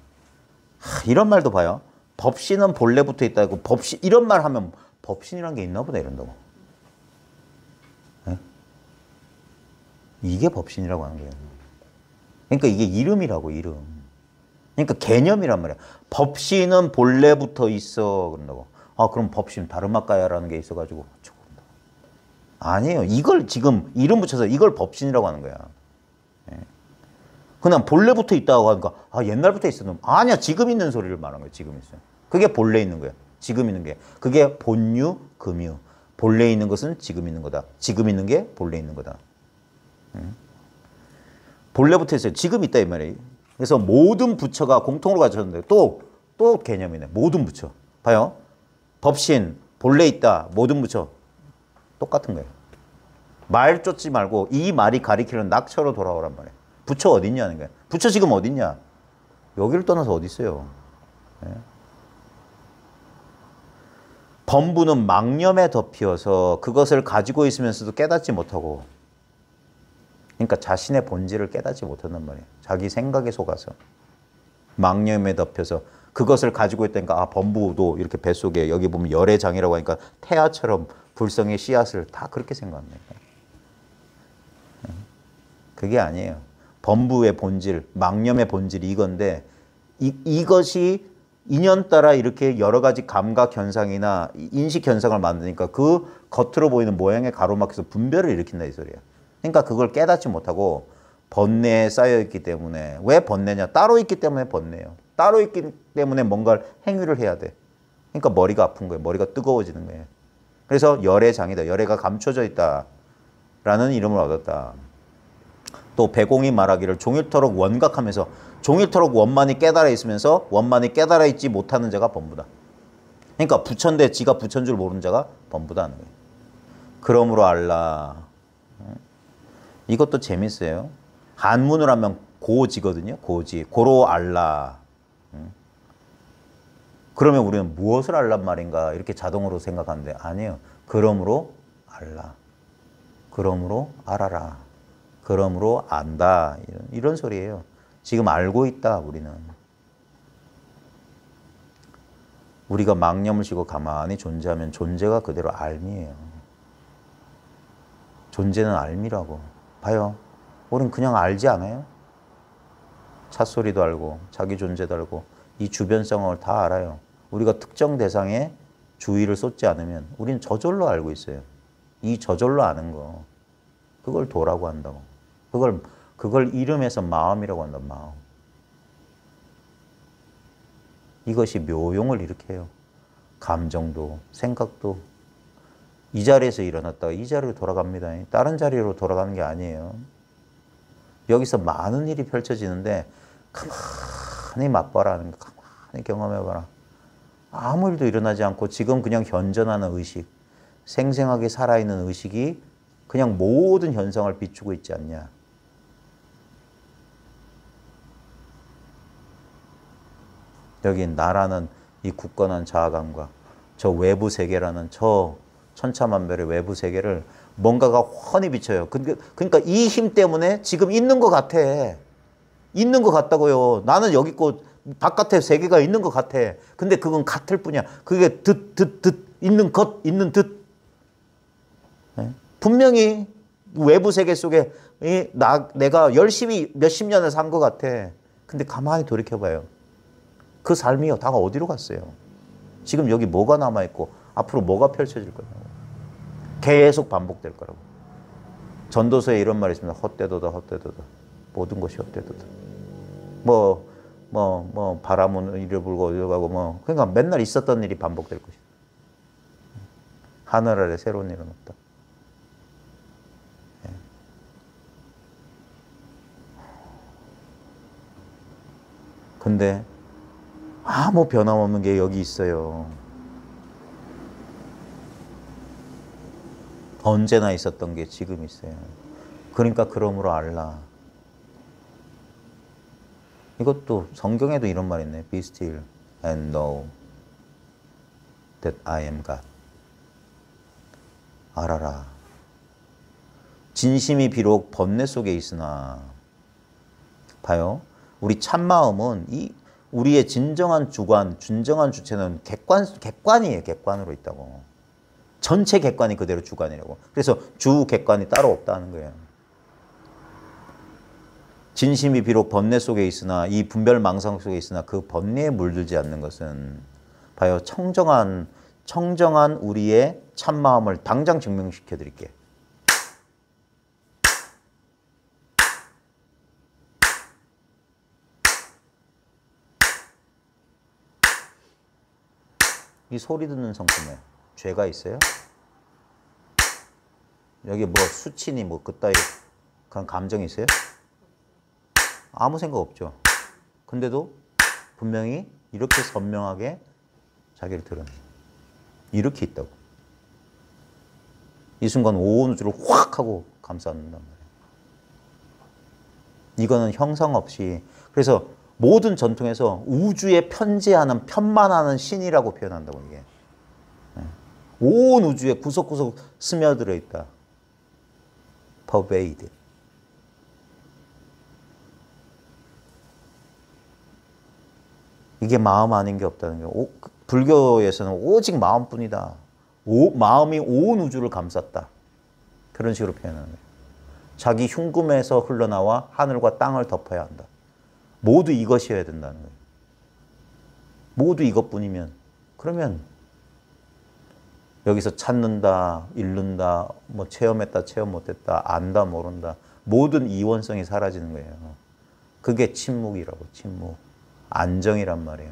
이런 말도 봐요. 법신은 본래부터 있다고. 법신 이런 말 하면 법신이란 게 있나 보다 이런다고. 네? 이게 법신이라고 하는 거예요. 그러니까 이게 이름이라고 이름. 그러니까 개념이란 말이야. 법신은 본래부터 있어 그런다고. 그럼 법신 다르마카야라는 게 있어가지고 아니에요. 이걸 지금 이름 붙여서 이걸 법신이라고 하는 거야. 그냥 본래부터 있다고 하니까 옛날부터 있었는 아니야. 지금 있는 소리를 말하는 거야. 지금 있어요. 그게 본래 있는 거야. 지금 있는 게. 그게 본유, 금유. 본래 있는 것은 지금 있는 거다. 지금 있는 게 본래 있는 거다. 본래부터 있어요. 지금 있다 이 말이에요. 그래서 모든 부처가 공통으로 가졌는데 또 개념이네. 모든 부처. 봐요. 법신, 본래 있다. 모든 부처. 똑같은 거예요. 말 쫓지 말고 이 말이 가리키는 낙처로 돌아오란 말이에요. 부처 어딨냐는 거예요. 부처 지금 어딨냐? 여기를 떠나서 어디 있어요? 네. 범부는 망념에 덮여서 그것을 가지고 있으면서도 깨닫지 못하고 그러니까 자신의 본질을 깨닫지 못한단 말이에요. 자기 생각에 속아서 망념에 덮여서 그것을 가지고 있다니까 범부도 이렇게 뱃속에 여기 보면 열의 장이라고 하니까 태아처럼 불성의 씨앗을 다 그렇게 생각합니다. 그게 아니에요. 범부의 본질, 망념의 본질이 이건데 이것이 인연 따라 이렇게 여러 가지 감각 현상이나 인식 현상을 만드니까 그 겉으로 보이는 모양에 가로막혀서 분별을 일으킨다 이 소리야. 그러니까 그걸 깨닫지 못하고 번뇌에 쌓여 있기 때문에. 왜 번뇌냐? 따로 있기 때문에 번뇌예요. 따로 있기 때문에 뭔가를 행위를 해야 돼. 그러니까 머리가 아픈 거예요. 머리가 뜨거워지는 거예요. 그래서 열의 장이다. 열애가 감춰져 있다 라는 이름을 얻었다. 또 배공이 말하기를 종일토록 원각하면서 종일토록 원만히 깨달아 있으면서 원만히 깨달아 있지 못하는 자가 범부다. 그러니까 부처인데 지가 부처인 줄 모르는 자가 범부다 하는 거예요. 그러므로 알라. 이것도 재밌어요. 한문을 하면 고지거든요. 고지. 고로 알라. 그러면 우리는 무엇을 알란 말인가 이렇게 자동으로 생각하는데 아니에요. 그러므로 알라. 그러므로 알아라. 그러므로 안다. 이런 소리예요. 지금 알고 있다 우리는. 우리가 망념을 쉬고 가만히 존재하면 존재가 그대로 알미예요. 존재는 알미라고. 봐요. 우린 그냥 알지 않아요? 찻소리도 알고 자기 존재도 알고 이 주변 상황을 다 알아요. 우리가 특정 대상에 주의를 쏟지 않으면 우리는 저절로 알고 있어요. 이 저절로 아는 거. 그걸 도라고 한다고. 그걸 이름에서 마음이라고 한다. 마음. 이것이 묘용을 일으켜요. 감정도 생각도 이 자리에서 일어났다가 이 자리로 돌아갑니다. 다른 자리로 돌아가는 게 아니에요. 여기서 많은 일이 펼쳐지는데 가만히 맛봐라. 가만히 경험해봐라. 아무 일도 일어나지 않고 지금 그냥 현존하는 의식, 생생하게 살아있는 의식이 그냥 모든 현상을 비추고 있지 않냐. 여기 나라는 이 굳건한 자아감과 저 외부 세계라는 저 천차만별의 외부 세계를 뭔가가 훤히 비춰요. 그러니까 이 힘 때문에 지금 있는 것 같아. 있는 것 같다고요. 나는 여기 있고 바깥에 세계가 있는 것 같아. 근데 그건 같을 뿐이야. 그게 있는 것, 있는 듯. 네? 분명히 외부 세계 속에 내가 열심히 몇십 년을 산 것 같아. 근데 가만히 돌이켜봐요. 그 삶이 다 어디로 갔어요? 지금 여기 뭐가 남아있고 앞으로 뭐가 펼쳐질 거냐고. 계속 반복될 거라고. 전도서에 이런 말이 있습니다. 헛되도다 헛되도다. 모든 것이 헛되도다. 바람은 이리 불고 이리 가고 그러니까 맨날 있었던 일이 반복될 것이다. 하늘 아래 새로운 일은 없다. 예. 근데 아무 변함없는 게 여기 있어요. 언제나 있었던 게 지금 있어요. 그러니까 그러므로 알라. 이것도 성경에도 이런 말이 있네. Be still and know that I am God. 알아라. 진심이 비록 번뇌 속에 있으나 봐요. 우리 참마음은 우리의 진정한 주관, 진정한 주체는 객관이에요. 객관으로 있다고. 전체 객관이 그대로 주관이라고. 그래서 주 객관이 따로 없다는 거예요. 진심이 비록 번뇌 속에 있으나 이 분별망상 속에 있으나 그 번뇌에 물들지 않는 것은 봐요. 청정한 우리의 참마음을 당장 증명시켜 드릴게요. 이 소리 듣는 성품에 죄가 있어요? 여기 수치니 그따위 그런 감정이 있어요? 아무 생각 없죠. 근데도 분명히 이렇게 선명하게 자기를 드러내요. 이렇게 있다고. 이 순간 온 우주를 확 하고 감싸는단 말이에요. 이거는 형상 없이. 그래서 모든 전통에서 우주에 편재하는, 편만하는 신이라고 표현한다고, 이게. 온 우주에 구석구석 스며들어 있다. pervade. 이게 마음 아닌 게 없다는 게. 불교에서는 오직 마음뿐이다. 마음이 온 우주를 감쌌다. 그런 식으로 표현하는 거예요. 자기 흉금에서 흘러나와 하늘과 땅을 덮어야 한다. 모두 이것이어야 된다는 거예요. 모두 이것뿐이면, 그러면 여기서 찾는다, 잃는다, 체험했다, 체험 못했다, 안다, 모른다, 모든 이원성이 사라지는 거예요. 그게 침묵이라고. 침묵. 안정이란 말이에요.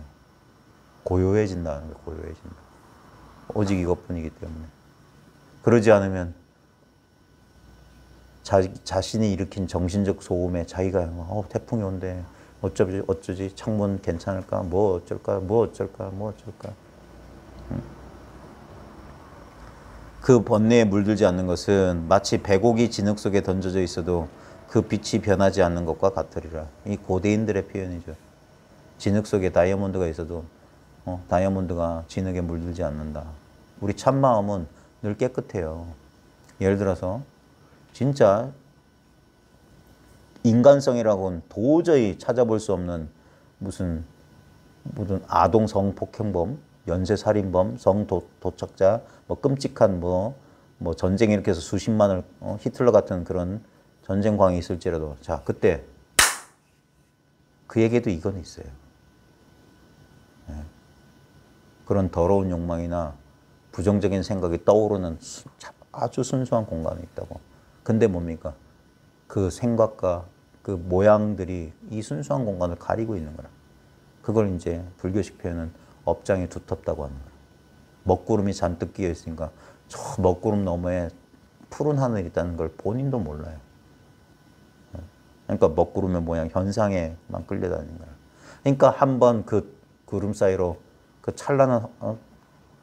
고요해진다는 거예요. 고요해진다. 오직 이것뿐이기 때문에. 그러지 않으면 자신이 일으킨 정신적 소음에 자기가 태풍이 온대. 어쩌지? 창문 괜찮을까? 뭐 어쩔까? 그 번뇌에 물들지 않는 것은 마치 백옥이 진흙 속에 던져져 있어도 그 빛이 변하지 않는 것과 같으리라. 이 고대인들의 표현이죠. 진흙 속에 다이아몬드가 있어도 다이아몬드가 진흙에 물들지 않는다. 우리 참마음은 늘 깨끗해요. 예를 들어서 진짜 인간성이라고는 도저히 찾아볼 수 없는 무슨 아동 성폭행범, 연쇄살인범, 성도착자, 끔찍한 전쟁 일으켜서 수십만을 히틀러 같은 그런 전쟁광이 있을지라도 자 그때 그에게도 이건 있어요. 네. 그런 더러운 욕망이나 부정적인 생각이 떠오르는 아주 순수한 공간이 있다고. 근데 뭡니까? 그 생각과 그 모양들이 이 순수한 공간을 가리고 있는 거라. 그걸 이제 불교식 표현은 업장이 두텁다고 하는 거야. 먹구름이 잔뜩 끼어 있으니까 저 먹구름 너머에 푸른 하늘이 있다는 걸 본인도 몰라요. 그러니까 먹구름의 모양, 현상에만 끌려다니는 거야. 그러니까 한번 그 구름 사이로 그 찬란한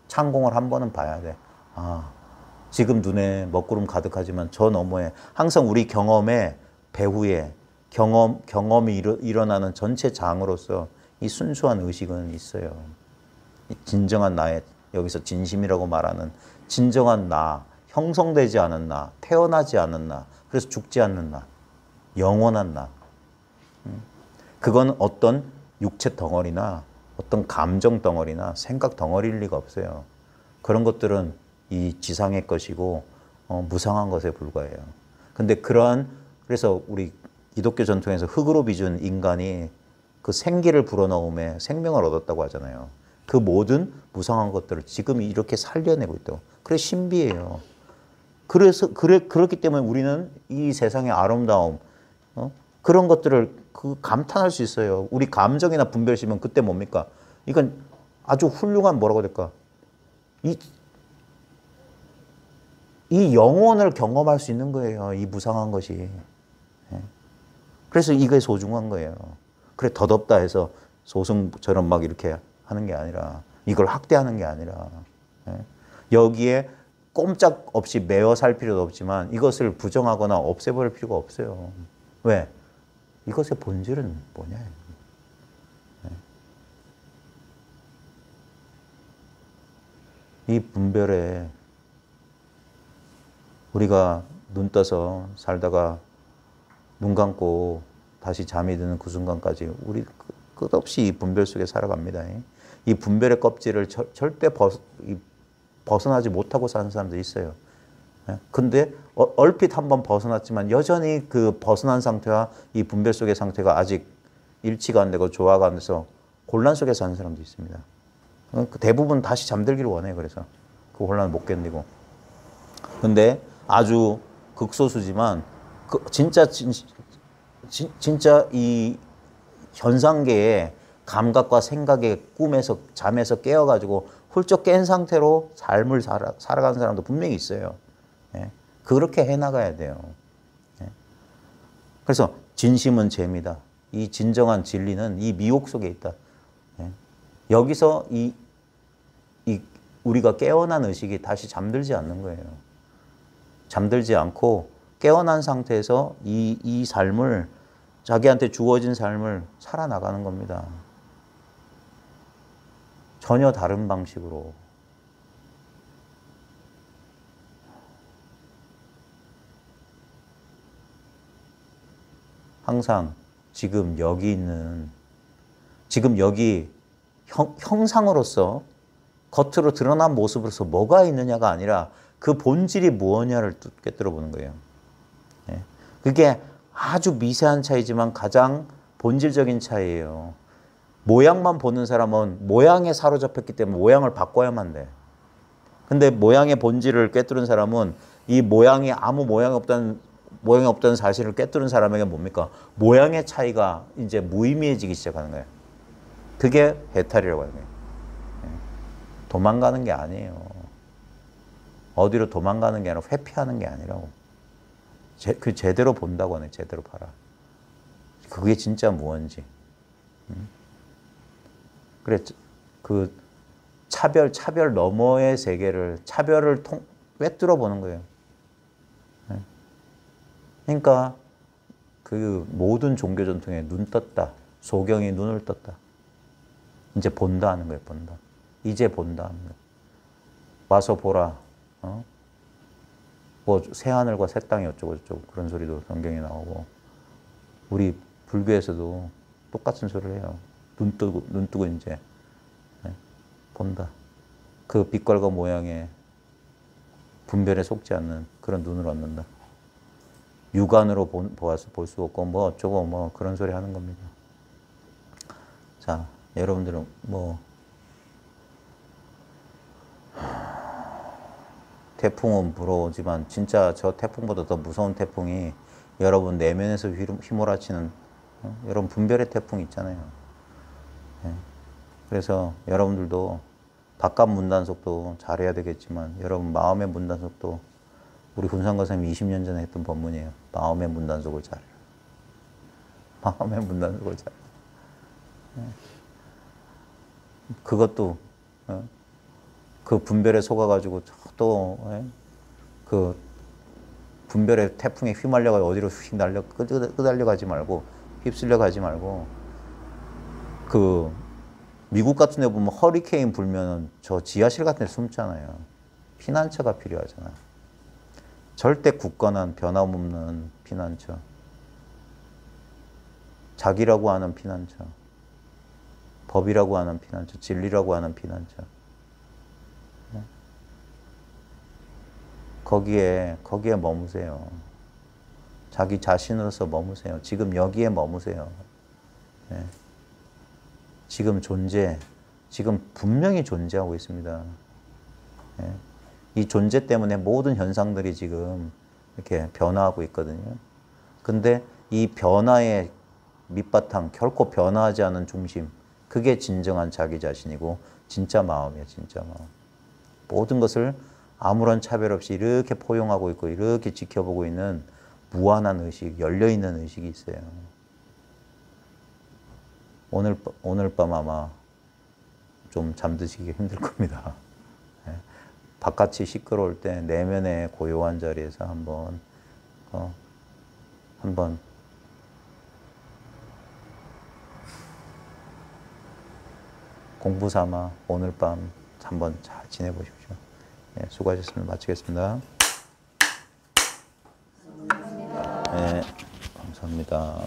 창공을 한 번은 봐야 돼. 지금 눈에 먹구름 가득하지만 저 너머에 항상 우리 경험의 배후에 경험이 일어나는 전체 장으로서 이 순수한 의식은 있어요. 진정한 나의 여기서 진심이라고 말하는 진정한 나, 형성되지 않은 나, 태어나지 않은 나, 그래서 죽지 않는 나, 영원한 나. 그건 어떤 육체 덩어리나 어떤 감정 덩어리나 생각 덩어리일 리가 없어요. 그런 것들은 이 지상의 것이고 무상한 것에 불과해요. 근데 그래서 우리 기독교 전통에서 흙으로 빚은 인간이 그 생기를 불어넣음에 생명을 얻었다고 하잖아요. 그 모든 무상한 것들을 지금 이렇게 살려내고 있다고. 그래 신비해요. 그렇기 때문에 우리는 이 세상의 아름다움, 그런 것들을 감탄할 수 있어요. 우리 감정이나 분별심은 그때 뭡니까? 이건 아주 훌륭한 뭐라고 해야 될까? 이 영혼을 경험할 수 있는 거예요. 이 무상한 것이. 그래서 이게 소중한 거예요. 그래 더덥다 해서 소승처럼 막 이렇게 하는 게 아니라, 이걸 학대하는 게 아니라, 여기에 꼼짝없이 매어 살 필요도 없지만 이것을 부정하거나 없애버릴 필요가 없어요. 왜? 이것의 본질은 뭐냐? 이 분별에 우리가 눈 떠서 살다가 눈 감고 다시 잠이 드는 그 순간까지 우리 끝없이 이 분별 속에 살아갑니다. 이 분별의 껍질을 절대 벗어나지 못하고 사는 사람들이 있어요. 근데 얼핏 한번 벗어났지만 여전히 그 벗어난 상태와 이 분별 속의 상태가 아직 일치가 안 되고 조화가 안 돼서 혼란 속에 사는 사람도 있습니다. 대부분 다시 잠들기를 원해요. 그래서 그 혼란을 못 견디고. 근데 아주 극소수지만 진짜 이 현상계의 감각과 생각의 꿈에서 잠에서 깨어가지고 훌쩍 깬 상태로 삶을 살아가는 사람도 분명히 있어요. 그렇게 해나가야 돼요. 그래서 진심은 재미다. 이 진정한 진리는 이 미혹 속에 있다. 여기서 우리가 깨어난 의식이 다시 잠들지 않는 거예요. 잠들지 않고 깨어난 상태에서 이 삶을, 자기한테 주어진 삶을 살아나가는 겁니다. 전혀 다른 방식으로. 항상 지금 여기 형상으로서 겉으로 드러난 모습으로서 뭐가 있느냐가 아니라 그 본질이 무엇냐를 꿰뚫어 보는 거예요. 그게 아주 미세한 차이지만 가장 본질적인 차이예요. 모양만 보는 사람은 모양에 사로잡혔기 때문에 모양을 바꿔야만 돼. 근데 모양의 본질을 꿰뚫은 사람은 이 모양이 아무 모양이 없다는 사실을 꿰뚫은 사람에게 뭡니까? 모양의 차이가 이제 무의미해지기 시작하는 거예요. 그게 해탈이라고 하는 거예요. 도망가는 게 아니에요. 어디로 도망가는 게 아니라 회피하는 게 아니라고. 제대로 본다고 하네. 제대로 봐라. 그게 진짜 무언지. 그래, 그 차별 너머의 세계를, 차별을 꿰뚫어 보는 거예요. 그러니까 그 모든 종교 전통에 눈 떴다. 소경이 눈을 떴다. 이제 본다 하는 거예요. 본다. 이제 본다 하는 거예요. 와서 보라. 뭐 새하늘과 새 땅이 어쩌고 저쩌고 그런 소리도 성경에 나오고, 우리 불교에서도 똑같은 소리를 해요. 눈 뜨고 이제 본다. 그 빛깔과 모양에 분별에 속지 않는 그런 눈을 얻는다. 육안으로 볼 수 없고 뭐 어쩌고 뭐 그런 소리 하는 겁니다. 자, 여러분들은 뭐 태풍은 불어오지만 진짜 저 태풍보다 더 무서운 태풍이 여러분 내면에서 휘몰아치는 여러분 분별의 태풍 있잖아요. 그래서 여러분들도 바깥 문단속도 잘해야 되겠지만 여러분 마음의 문단속도 우리 훈상가 선생님이 20년 전에 했던 법문이에요. 마음의 문단속을 잘해라. 마음의 문단속을 잘해라. 그것도 그 분별에 속아가지고 또 그 분별의 태풍에 휘말려가 어디로 휙 끄달려 가지 말고 휩쓸려 가지 말고 그 미국 같은 데 보면 허리케인 불면 저 지하실 같은 데 숨잖아요. 피난처가 필요하잖아. 절대 굳건한 변함없는 피난처. 자기라고 하는 피난처. 법이라고 하는 피난처. 진리라고 하는 피난처. 거기에 머무세요. 자기 자신으로서 머무세요. 지금 여기에 머무세요. 네. 지금 지금 분명히 존재하고 있습니다. 네. 이 존재 때문에 모든 현상들이 지금 이렇게 변화하고 있거든요. 근데 이 변화의 밑바탕, 결코 변화하지 않은 중심, 그게 진정한 자기 자신이고 진짜 마음이에요. 진짜 마음. 모든 것을 아무런 차별 없이 이렇게 포용하고 있고 이렇게 지켜보고 있는 무한한 의식, 열려있는 의식이 있어요. 오늘 밤 아마 좀 잠드시기 힘들 겁니다. 바깥이 시끄러울 때 내면의 고요한 자리에서 한번 공부 삼아 오늘 밤 한번 잘 지내보십시오. 네, 수고하셨습니다. 마치겠습니다. 네, 감사합니다.